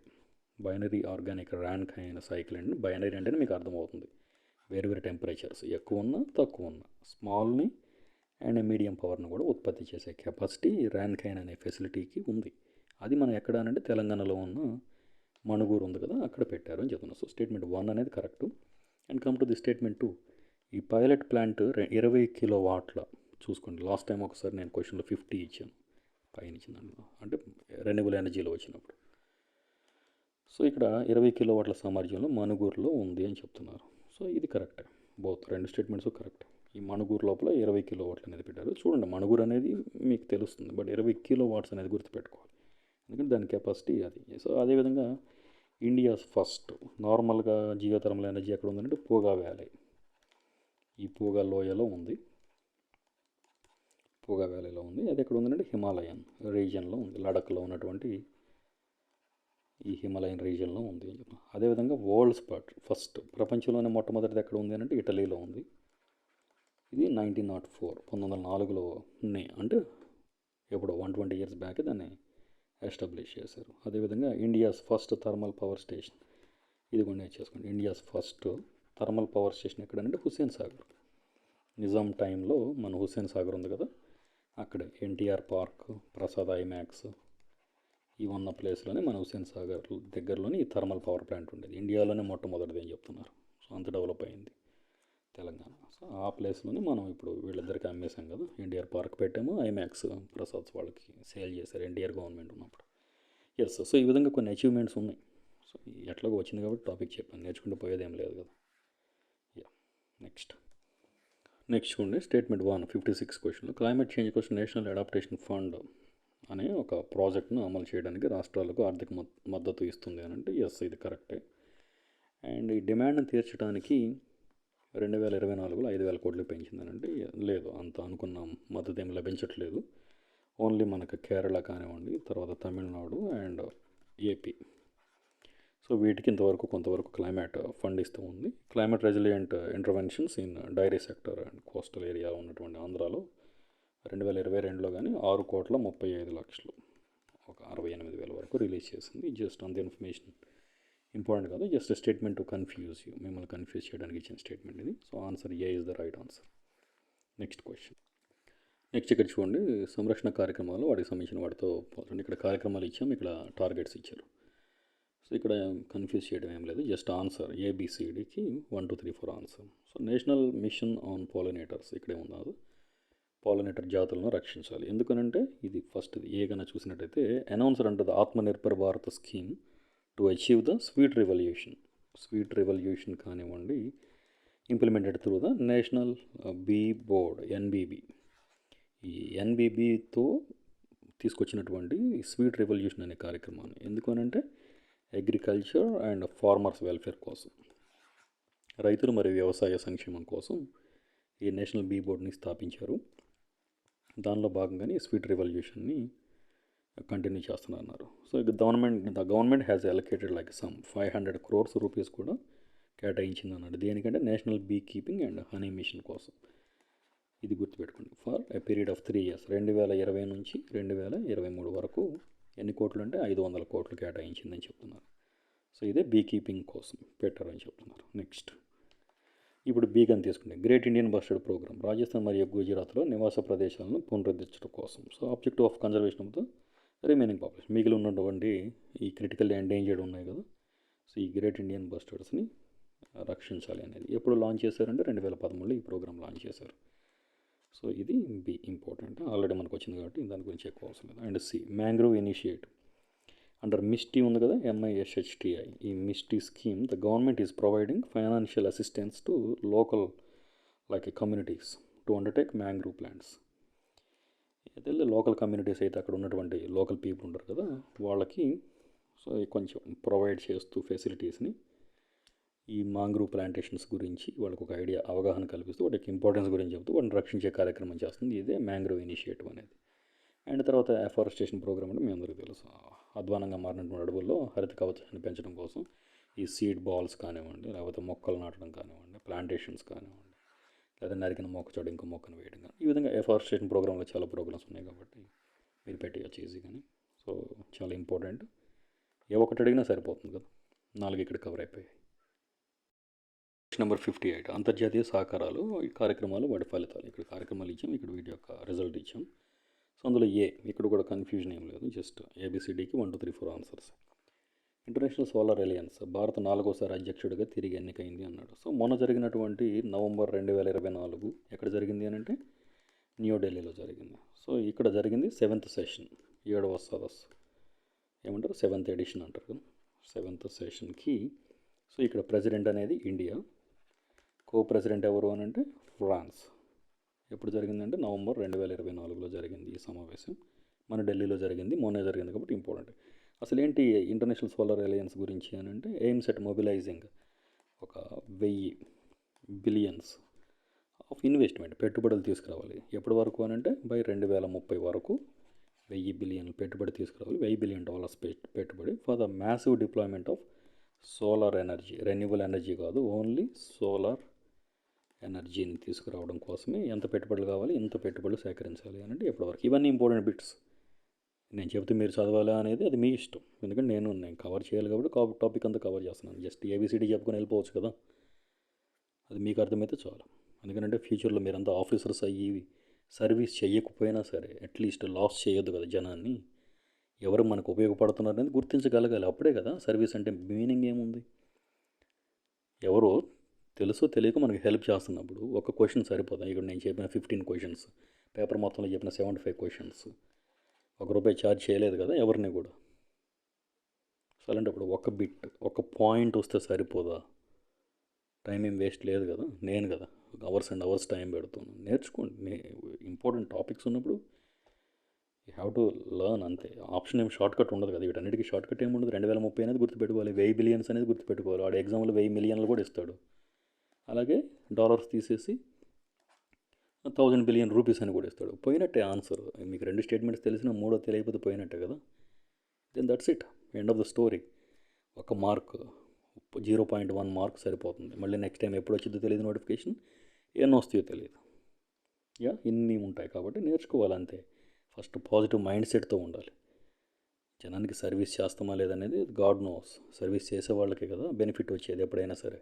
Binary organic Rankine cycle అండి. బైనరీ అంటేనే మీకు అర్థమవుతుంది, వేరు వేరు టెంపరేచర్స్ ఎక్కువ ఉన్న తక్కువ ఉన్న స్మాల్ని అండ్ మీడియం పవర్ని కూడా ఉత్పత్తి చేసే కెపాసిటీ ర్యాన్కైన్ అనే ఫెసిలిటీకి ఉంది. అది మనం ఎక్కడ అంటే తెలంగాణలో ఉన్న మణుగూరు ఉంది కదా, అక్కడ పెట్టారు అని చెప్తున్నాం. సో స్టేట్మెంట్ 1 అనేది correct. And come to the statement 2. ఈ పైలట్ ప్లాంట్ 20 కిలోవాట్ల, చూసుకోండి లాస్ట్ టైం ఒకసారి నేను క్వశ్చన్లో 50 ఇచ్చాను, పైన ఇచ్చిందండి, అంటే రెన్యూబుల్ ఎనర్జీలో వచ్చినప్పుడు. సో ఇక్కడ 20 కిలోవాట్ల సామర్థ్యంలో మణుగూరులో ఉంది అని చెప్తున్నారు. సో ఇది కరెక్టే, బోత్ రెండు స్టేట్మెంట్స్ కరెక్ట్. ఈ మణుగూరు లోపల 20 కిలోవాట్లు అనేది పెట్టారు. చూడండి మణుగూరు అనేది మీకు తెలుస్తుంది, బట్ 20 కిలోవాట్స్ అనేది గుర్తుపెట్టుకోవాలి, ఎందుకంటే దాని కెపాసిటీ అది. సో అదేవిధంగా ఇండియాస్ ఫస్ట్ నార్మల్గా జియో థర్మల్ ఎనర్జీ ఎక్కడ ఉందంటే పూగా వ్యాలీ, ఈ పూగా లోయలో ఉంది, పూగా వ్యాలీలో ఉంది. అది ఎక్కడ ఉందంటే హిమాలయన్ రీజియన్లో ఉంది, లడఖ్లో ఉన్నటువంటి ఈ హిమాలయన్ రీజియన్లో ఉంది. అదేవిధంగా వరల్డ్స్ ఫస్ట్ ప్రపంచంలోనే మొట్టమొదటిది ఎక్కడ ఉంది అంటే ఇటలీలో ఉంది. ఇది 1904లో అంటే ఎప్పుడో 120 ఇయర్స్ బ్యాక్ దాన్ని ఎస్టాబ్లిష్ చేశారు. అదేవిధంగా India's first thermal power station, ఇది కూడా నేర్చేసుకోండి. India's first thermal power station ఎక్కడంటే హుస్సేన్ సాగర్. నిజాం టైంలో మన హుస్సేన్ సాగర్ ఉంది కదా, అక్కడే ఎన్టీఆర్ పార్క్, ప్రసాద్ ఐమాక్స్ ఇవన్న ప్లేస్లోనే మన హుస్సేన్ సాగర్ దగ్గరలోనే ఈ థర్మల్ పవర్ ప్లాంట్ ఉండేది. ఇండియాలోనే మొట్టమొదటిది అని చెప్తున్నారు. సో అంత డెవలప్ అయింది తెలంగాణ. సో ఆ ప్లేస్లోనే మనం ఇప్పుడు వీళ్ళిద్దరికి అమ్మేసాం కదా, ఎన్టీఆర్ పార్క్ పెట్టాము, ఐమాక్స్ ప్రసాద్స్ వాళ్ళకి సేల్ చేశారు ఎన్టీఆర్ గవర్నమెంట్ ఉన్నప్పుడు. ఎస్, సో ఈ విధంగా కొన్ని అచీవ్మెంట్స్ ఉన్నాయి. సో ఎట్లాగో వచ్చింది కాబట్టి టాపిక్ చెప్పాను, నేర్చుకుంటూ పోయేదేం లేదు కదా. నెక్స్ట్ చూడండి స్టేట్మెంట్ 1 56 క్వశ్చన్లో క్లైమేట్ చేంజ్ కోసం నేషనల్ అడాప్టేషన్ ఫండ్ అనే ఒక ప్రాజెక్ట్ను అమలు చేయడానికి రాష్ట్రాలకు ఆర్థిక మద్దతు ఇస్తుంది అని అంటే ఎస్, ఇది కరెక్టే. అండ్ ఈ డిమాండ్ని తీర్చడానికి 2024లో 5,000 కోట్లు పెంచిందనంటే లేదు, అంత అనుకున్న మద్దతు ఏమి లభించట్లేదు. ఓన్లీ మనకు కేరళ కానివ్వండి, తర్వాత తమిళనాడు అండ్ ఏపీ. సో వీటికి ఇంతవరకు కొంతవరకు క్లైమేట్ ఫండ్ ఇస్తూ ఉంది. Climate resilient interventions in dairy sector and coastal area ఉన్నటువంటి ఆంధ్రాలో 2022లో కానీ 6,35,00,000 ఒక 68,000 వరకు రిలీజ్ చేసింది. జస్ట్ అంత ఇన్ఫర్మేషన్ ఇంపార్టెంట్ కాదు, just statement to confuse you, మిమ్మల్ని కన్ఫ్యూజ్ చేయడానికి ఇచ్చిన స్టేట్మెంట్ ఇది. So answer A is the right answer. Next question. Next ఇక్కడ చూడండి, సంరక్షణ కార్యక్రమాలు వాటికి సంబంధించిన వాటితో పోల్చండి. ఇక్కడ కార్యక్రమాలు ఇచ్చాము, ఇక్కడ టార్గెట్స్ ఇచ్చారు. సో ఇక్కడ కన్ఫ్యూజ్ చేయడం ఏం లేదు, జస్ట్ ఆన్సర్ ఏబిసిడికి 1 2 3 4 answer. So national mission on pollinators ఇక్కడే ఉన్నారు. పాలినేటర్ జాతులను రక్షించాలి. ఎందుకనంటే ఇది ఫస్ట్ ఏ కన్నా చూసినట్టయితే అనౌన్సర్ అంటది Atmanirbhar Bharat scheme to achieve the sweet revolution కానివ్వండి, implemented through the national bee board NBB. ఈ ఎన్బీబీతో తీసుకొచ్చినటువంటి స్వీట్ రెవల్యూషన్ అనే కార్యక్రమాన్ని ఎందుకనంటే అగ్రికల్చర్ అండ్ ఫార్మర్స్ వెల్ఫేర్ కోసం, రైతులు మరియు వ్యవసాయ సంక్షేమం కోసం ఈ నేషనల్ బీ బోర్డ్ని స్థాపించారు. దానిలో భాగంగానే స్వీట్ రెవల్యూషన్ని కంటిన్యూ చేస్తున్నారు. So the government has allocated like some 500 crores rupees కూడా కేటాయించింది అన్నాడు. దేనికంటే national bee keeping and honey mission కోసం. ఇది గుర్తుపెట్టుకోండి. For a period of 3 years 2020 నుంచి 2023 వరకు ఎన్ని కోట్లు అంటే 500 కోట్లు కేటాయించిందని చెప్తున్నారు. సో ఇదే బీ కీపింగ్ కోసం పెట్టారని చెప్తున్నారు. నెక్స్ట్ ఇప్పుడు బీగన్ తీసుకుంటే great Indian bustard program Rajasthan మరియు గుజరాత్లో నివాస ప్రదేశాలను పునరుద్ధరించడం కోసం. So objective of conservation of the remaining population, మిగిలి ఉన్నటువంటి ఈ క్రిటికల్ ఎండేంజర్డ్ ఉన్నాయి కదా, సో ఈ గ్రేట్ ఇండియన్ బస్టర్డ్స్ని రక్షించాలి అనేది ఎప్పుడు లాంచ్ చేశారంటే 2013లో ఈ ప్రోగ్రామ్ లాంచ్ చేశారు. సో ఇది బి ఇంపార్టెంట్, ఆల్రెడీ మనకు వచ్చింది కాబట్టి దాని గురించి ఎక్కువ అవసరం లేదు. And C mangrove initiative under MISHTI ఉంది కదా, MISHTI. ఈ MISHTI scheme the government is providing financial assistance to local like communities to undertake mangrove plants. అయితే లోకల్ కమ్యూనిటీస్ అయితే అక్కడ ఉన్నటువంటి లోకల్ పీపుల్ ఉంటారు కదా, వాళ్ళకి సో కొంచెం ప్రొవైడ్ చేస్తూ ఫెసిలిటీస్ని ఈ మాంగ్రూవ్ ప్లాంటేషన్స్ గురించి వాళ్ళకు ఒక ఐడియా అవగాహన కల్పిస్తూ వాటికి ఇంపార్టెన్స్ గురించి చెప్తూ వాటిని రక్షించే కార్యక్రమం చేస్తుంది. ఇదే మ్యాంగ్రోవ్ ఇనిషియేటివ్ అనేది. అండ్ తర్వాత అఫారెస్టేషన్ ప్రోగ్రామ్ అంటే మీ అందరికీ తెలుసు, అధ్వానంగా మారినటువంటి అడవుల్లో హరిత కవచాన్ని పెంచడం కోసం ఈ సీడ్ బాల్స్ కానివ్వండి, లేకపోతే మొక్కలు నాటడం కానివ్వండి, ప్లాంటేషన్స్ కానివ్వండి, లేదా నరికిన మొక్క చోట ఇంకో మొక్కను వేయడం కానీ, ఈ విధంగా అఫారెస్టేషన్ ప్రోగ్రాంలో చాలా ప్రోగ్రామ్స్ ఉన్నాయి కాబట్టి మీరు పెట్టేయచ్చు ఈజీగాని. సో చాలా ఇంపార్టెంట్, ఏ ఒక్కటి అడిగినా సరిపోతుంది కదా, 4 ఇక్కడ కవర్ అయిపోయాయి. నెంబర్ 58 అంతర్జాతీయ సహకారాలు ఈ కార్యక్రమాలు వాటి ఫలితాలు. ఇక్కడ కార్యక్రమాలు ఇచ్చాం, ఇక్కడ వీటి యొక్క రిజల్ట్ ఇచ్చాం. సో అందులో ఇక్కడ కూడా కన్ఫ్యూజన్ ఏం లేదు, జస్ట్ ఏబిసిడికి 1 2 3 4 ఆన్సర్స్. ఇంటర్నేషనల్ సోలార్ అలయన్స్ భారత 4వసారి అధ్యక్షుడిగా తిరిగి ఎన్నికైంది అన్నాడు. సో మొన్న జరిగినటువంటి నవంబర్ 2024 ఎక్కడ జరిగింది అని అంటే న్యూఢిల్లీలో జరిగింది. సో ఇక్కడ జరిగింది 7th సెషన్, 7వ సదస్సు ఏమంటారు, 7th ఎడిషన్ అంటారు కదా, 7th సెషన్కి. సో ఇక్కడ ప్రెసిడెంట్ అనేది ఇండియా, కో ప్రెసిడెంట్ ఎవరు అని అంటే ఫ్రాన్స్. ఎప్పుడు జరిగిందంటే నవంబర్ 2024లో జరిగింది ఈ సమావేశం. మన ఢిల్లీలో జరిగింది, మొన్నే జరిగింది కాబట్టి ఇంపార్టెంట్. అసలు ఏంటి ఇంటర్నేషనల్ సోలార్ అలయన్స్ గురించి అని అంటే ఎయిమ్స్ ఎట్ మొబిలైజింగ్ ఒక 1000 బిలియన్స్ ఆఫ్ ఇన్వెస్ట్మెంట్ పెట్టుబడులు తీసుకురావాలి. ఎప్పటి వరకు అని అంటే బై 2030 వరకు 1000 బిలియన్లు పెట్టుబడి తీసుకురావాలి, $1,000 బిలియన్ పెట్టుబడి for the massive deployment of solar energy. Renewable energy కాదు, ఓన్లీ సోలార్ ఎనర్జీని తీసుకురావడం కోసమే ఎంత పెట్టుబడులు కావాలి, ఇంత పెట్టుబడులు సేకరించాలి అని అంటే ఎప్పటివరకు. ఇవన్నీ ఇంపార్టెంట్ బిట్స్, నేను చెప్తే మీరు చదవాలా అనేది అది మీ ఇష్టం. ఎందుకంటే నేను కవర్ చేయాలి కాబట్టి టాపిక్ అంతా కవర్ చేస్తున్నాను. జస్ట్ ఏబిసిడి చెప్పుకొని వెళ్ళిపోవచ్చు కదా, అది మీకు అర్థమైతే చాలు. ఎందుకంటే ఫ్యూచర్లో మీరంతా ఆఫీసర్స్ అయ్యి సర్వీస్ చేయకపోయినా సరే అట్లీస్ట్ లాస్ చేయొద్దు కదా జనాన్ని. ఎవరు మనకు ఉపయోగపడుతున్నారు అనేది గుర్తించగలగాలి, అప్పుడే కదా సర్వీస్ అంటే మీనింగ్ ఏముంది. ఎవరో తెలుసో తెలియక మనకి హెల్ప్ చేస్తున్నప్పుడు ఒక క్వశ్చన్ సరిపోతాయి. ఇక్కడ నేను చెప్పిన 15 క్వశ్చన్స్, పేపర్ మొత్తంలో చెప్పిన 75 క్వశ్చన్స్, ₹1 ఛార్జ్ చేయలేదు కదా ఎవరిని కూడా. సో అలాంటప్పుడు ఒక బిట్ ఒక పాయింట్ వస్తే సరిపోదా, టైం ఏం వేస్ట్ లేదు కదా, నేను కదా అవర్స్ అండ్ అవర్స్ టైం పెడుతున్నాను. నేర్చుకోండి, ఇంపార్టెంట్ టాపిక్స్ ఉన్నప్పుడు యూ హ్యావ్ టు లర్న్ అంతే. ఆప్షన్ ఏం షార్ట్ కట్ ఉండదు కదా, వీటన్నిటికీ షార్ట్ కట్ ఏమి ఉండదు. 2030 అనేది గుర్తుపెట్టుకోవాలి, $1,000 బిలియన్స్ అనేది గుర్తుపెట్టుకోవాలి. వాడు ఎగ్జామ్లో 1,000 మిలియన్లు కూడా ఇస్తాడు, అలాగే డాలర్స్ తీసేసి 1000 బిలియన్ రూపీస్ అని కూడా ఇస్తాడు. పోయినట్టే ఆన్సర్. మీకు 2 స్టేట్మెంట్స్ తెలిసినా మూడో తెలియకపోతే పోయినట్టే కదా. Then that's it, end of the story. ఒక మార్క్ 0.1 మార్క్ సరిపోతుంది. మళ్ళీ నెక్స్ట్ టైం ఎప్పుడు వచ్చిందో తెలియదు నోటిఫికేషన్, ఎన్ని వస్తాయో తెలియదు. ఇన్ని ఉంటాయి కాబట్టి నేర్చుకోవాలి అంతే. ఫస్ట్ పాజిటివ్ మైండ్ సెట్తో ఉండాలి. జనానికి సర్వీస్ చేస్తామా లేదనేది గాడ్ నోస్. సర్వీస్ చేసే వాళ్ళకే కదా బెనిఫిట్ వచ్చేది ఎప్పుడైనా సరే.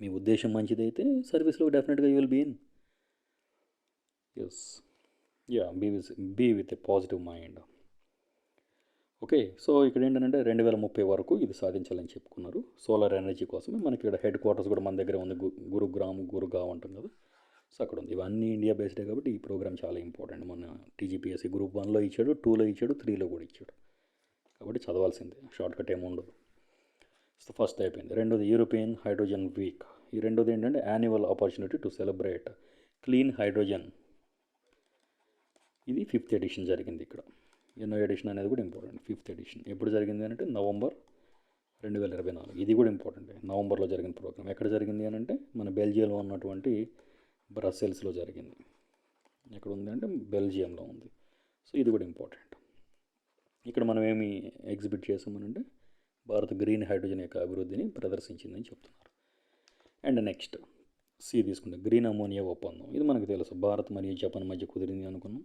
మీ ఉద్దేశం మంచిదైతే సర్వీస్లో డెఫినెట్గా you will be in. Yes, be with a positive mind. Okay, so ఇక్కడ ఏంటంటే 2030 వరకు ఇది సాధించాలని చెప్పుకున్నారు. సోలార్ ఎనర్జీ కోసమే మనకి ఇక్కడ హెడ్ క్వార్టర్స్ కూడా మన దగ్గర ఉంది. గురుగావ్ ఉంటుంది కదా, సో అక్కడ ఉంది. ఇవన్నీ ఇండియా బేస్డే కాబట్టి ఈ ప్రోగ్రామ్ చాలా ఇంపార్టెంట్. మన టీజీపీఎస్సీ గ్రూప్ 1లో ఇచ్చాడు, 2లో ఇచ్చాడు, 3లో కూడా ఇచ్చాడు. కాబట్టి చదవాల్సిందే, షార్ట్ కట్ ఏమి ఉండదు. సో ఫస్ట్ అయిపోయింది. రెండోది యూరోపియన్ హైడ్రోజన్ వీక్. ఈ రెండోది ఏంటంటే annual opportunity to celebrate clean hydrogen. ఇది 5th ఎడిషన్ జరిగింది ఇక్కడ. ఎన్నో ఎడిషన్ అనేది కూడా ఇంపార్టెంట్. 5th ఎడిషన్ ఎప్పుడు జరిగింది అంటే నవంబర్ 2024. ఇది కూడా ఇంపార్టెంట్. నవంబర్లో జరిగిన ప్రోగ్రామ్ ఎక్కడ జరిగింది అని అంటే మన బెల్జియంలో ఉన్నటువంటి బ్రసెల్స్లో జరిగింది. ఎక్కడ ఉంది అంటే బెల్జియంలో ఉంది. సో ఇది కూడా ఇంపార్టెంట్. ఇక్కడ మనం ఏమి ఎగ్జిబిట్ చేసామనంటే భారత్ గ్రీన్ హైడ్రోజన్ యొక్క అభివృద్ధిని ప్రదర్శించిందని చెప్తున్నారు. అండ్ నెక్స్ట్ సి తీసుకుంటే గ్రీన్ అమోనియా ఒప్పందం. ఇది మనకు తెలుసు, భారత్ మరియు జపాన్ మధ్య కుదిరింది అనుకున్నాం.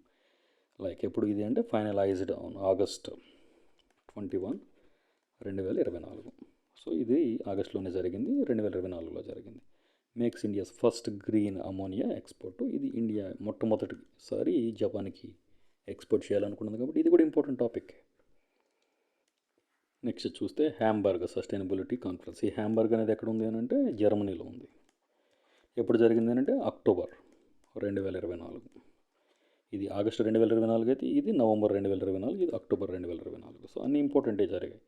లైక్ ఎప్పుడు ఇది అంటే ఫైనలైజ్డ్ ఆన్ August 21, 2024. సో ఇది ఆగస్టులోనే జరిగింది, 2024లో జరిగింది. Makes India's first green ammonia export. ఇది ఇండియా మొట్టమొదటిసారి జపాన్కి ఎక్స్పోర్ట్ చేయాలనుకున్నది కాబట్టి ఇది కూడా ఇంపార్టెంట్ టాపిక్. నెక్స్ట్ చూస్తే హ్యాంబర్గ్ సస్టైనబిలిటీ కాన్ఫరెన్స్. ఈ హ్యాంబర్గ్ అనేది ఎక్కడ ఉంది అని అంటే జర్మనీలో ఉంది. ఎప్పుడు జరిగింది అంటే అక్టోబర్ 2024. ఇది ఆగస్టు 2024 అయితే ఇది నవంబర్ 2024, ఇది అక్టోబర్ 2024. సో అన్ని ఇంపార్టెంటే జరిగాయి.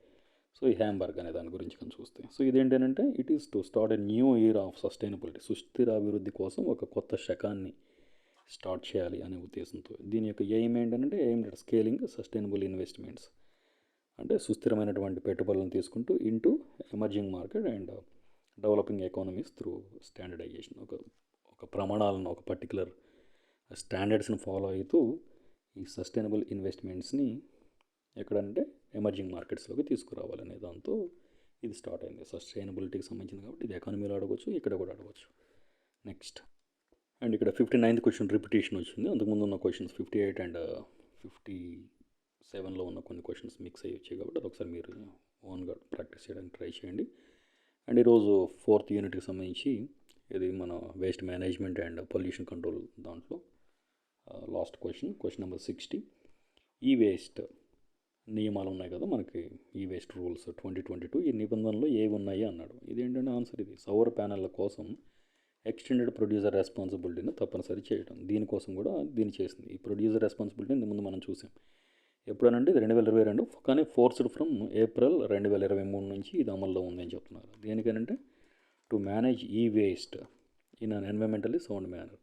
సో ఈ హ్యాంబర్గ్ అనే దాని గురించి కానీ చూస్తే, సో ఇదేంటంటే it is to start a new year of sustainability. సుస్థిర అభివృద్ధి కోసం ఒక కొత్త శకాన్ని స్టార్ట్ చేయాలి అనే ఉద్దేశంతో. దీని యొక్క ఎయిమ్ ఏంటంటే స్కేలింగ్ సస్టైనబుల్ ఇన్వెస్ట్మెంట్స్, అంటే సుస్థిరమైనటువంటి పెట్టుబడులను తీసుకుంటూ into emerging market and developing economies through standardisation. ఒక ప్రమాణాలను, ఒక పర్టికులర్ స్టాండర్డ్స్ని ఫాలో అవుతూ ఈ సస్టైనబుల్ ఇన్వెస్ట్మెంట్స్ని ఎక్కడంటే ఎమర్జింగ్ మార్కెట్స్లోకి తీసుకురావాలనే దాంతో ఇది స్టార్ట్ అయింది. సస్టైనబిలిటీకి సంబంధించింది కాబట్టి ఇది ఎకానమీలో అడగవచ్చు, ఇక్కడ కూడా అడగవచ్చు. నెక్స్ట్ అండ్ ఇక్కడ 59th క్వశ్చన్ రిపిటేషన్ వచ్చింది. అంతకుముందు ఉన్న క్వశ్చన్స్ 58 అండ్ 57లో ఉన్న కొన్ని క్వశ్చన్స్ మిక్స్ అయ్యి వచ్చాయి కాబట్టి అది ఒకసారి మీరు ఓన్గా ప్రాక్టీస్ చేయడానికి ట్రై చేయండి. అండ్ ఈరోజు 4th యూనిట్కి సంబంధించి ఇది మన waste management and pollution control దాంట్లో లాస్ట్ క్వశ్చన్ నెంబర్ 60. ఈ వేస్ట్ నియమాలు ఉన్నాయి కదా మనకి, ఈ వేస్ట్ రూల్స్ 2022. ఈ నిబంధనలు ఏవి ఉన్నాయి అన్నాడు. ఇదేంటంటే ఆన్సర్ ఇది సౌర ప్యానెళ్ల కోసం ఎక్స్టెండెడ్ ప్రొడ్యూసర్ రెస్పాన్సిబిలిటీని తప్పనిసరి చేయడం. దీనికోసం కూడా దీన్ని చేసింది. ఈ ప్రొడ్యూసర్ రెస్పాన్సిబిలిటీని ముందు మనం చూసాం. ఎప్పుడనంటే ఇది 2022, కానీ ఫోర్స్డ్ ఫ్రమ్ ఏప్రిల్ 2023 నుంచి ఇది అమల్లో ఉంది అని చెప్తున్నారు. దేనికనంటే టు మేనేజ్ ఈ waste in an environmentally sound manner.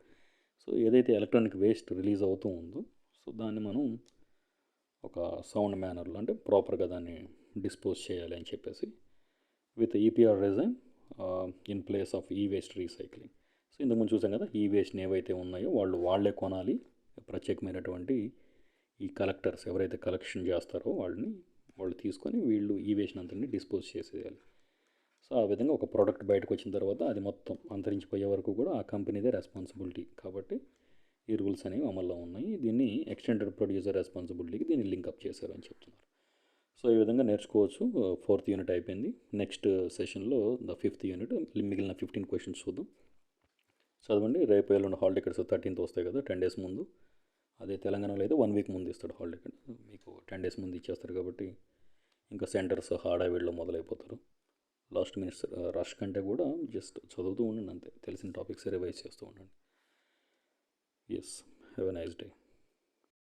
So ఏదైతే ఎలక్ట్రానిక్ వేస్ట్ రిలీజ్ అవుతూ ఉందో సో దాన్ని మనం ఒక సౌండ్ మేనర్లో అంటే ప్రాపర్గా దాన్ని డిస్పోజ్ చేయాలి అని చెప్పేసి with EPR resign in place of ఈ వేస్ట్ రీసైక్లింగ్. సో ఇంతకుముందు చూసాం కదా, ఈ వేస్ట్ని ఏవైతే ఉన్నాయో వాళ్ళే కొనాలి. ప్రత్యేకమైనటువంటి ఈ కలెక్టర్స్ ఎవరైతే కలెక్షన్ చేస్తారో వాళ్ళు తీసుకొని వీళ్ళు ఈ వేస్ట్ అంతని డిస్పోజ్ చేసేయాలి. సో ఆ విధంగా ఒక ప్రోడక్ట్ బయటకు వచ్చిన తర్వాత అది మొత్తం అంతరించిపోయే వరకు కూడా ఆ కంపెనీదే రెస్పాన్సిబిలిటీ. కాబట్టి ఈ రూల్స్ అనేవి అమల్లో ఉన్నాయి. దీన్ని ఎక్స్టెండెడ్ ప్రొడ్యూసర్ రెస్పాన్సిబిలిటీకి దీన్ని లింకప్ చేశారని చెప్తున్నారు. సో ఈ విధంగా నేర్చుకోవచ్చు. 4th యూనిట్ అయిపోయింది. నెక్స్ట్ సెషన్లో 5th యూనిట్ మిగిలిన 15 క్వశ్చన్స్ చూద్దాం. చదవండి. రేపు ఎల్లుండి హాల్ టికెట్స్ 13th వస్తాయి కదా, 10 days ముందు. అదే తెలంగాణలో అయితే 1 week ముందు ఇస్తాడు హాల్ టికెట్. మీకు 10 days ముందు ఇచ్చేస్తారు కాబట్టి ఇంకా సెంటర్స్ హడావిడిలో మొదలైపోతారు. లాస్ట్ మినిట్స్ రష్ కంటే కూడా జస్ట్ చదువుతూ ఉండండి అంతే. తెలిసిన టాపిక్స్ రివైజ్ చేస్తూ ఉండండి. Yes, have a nice day.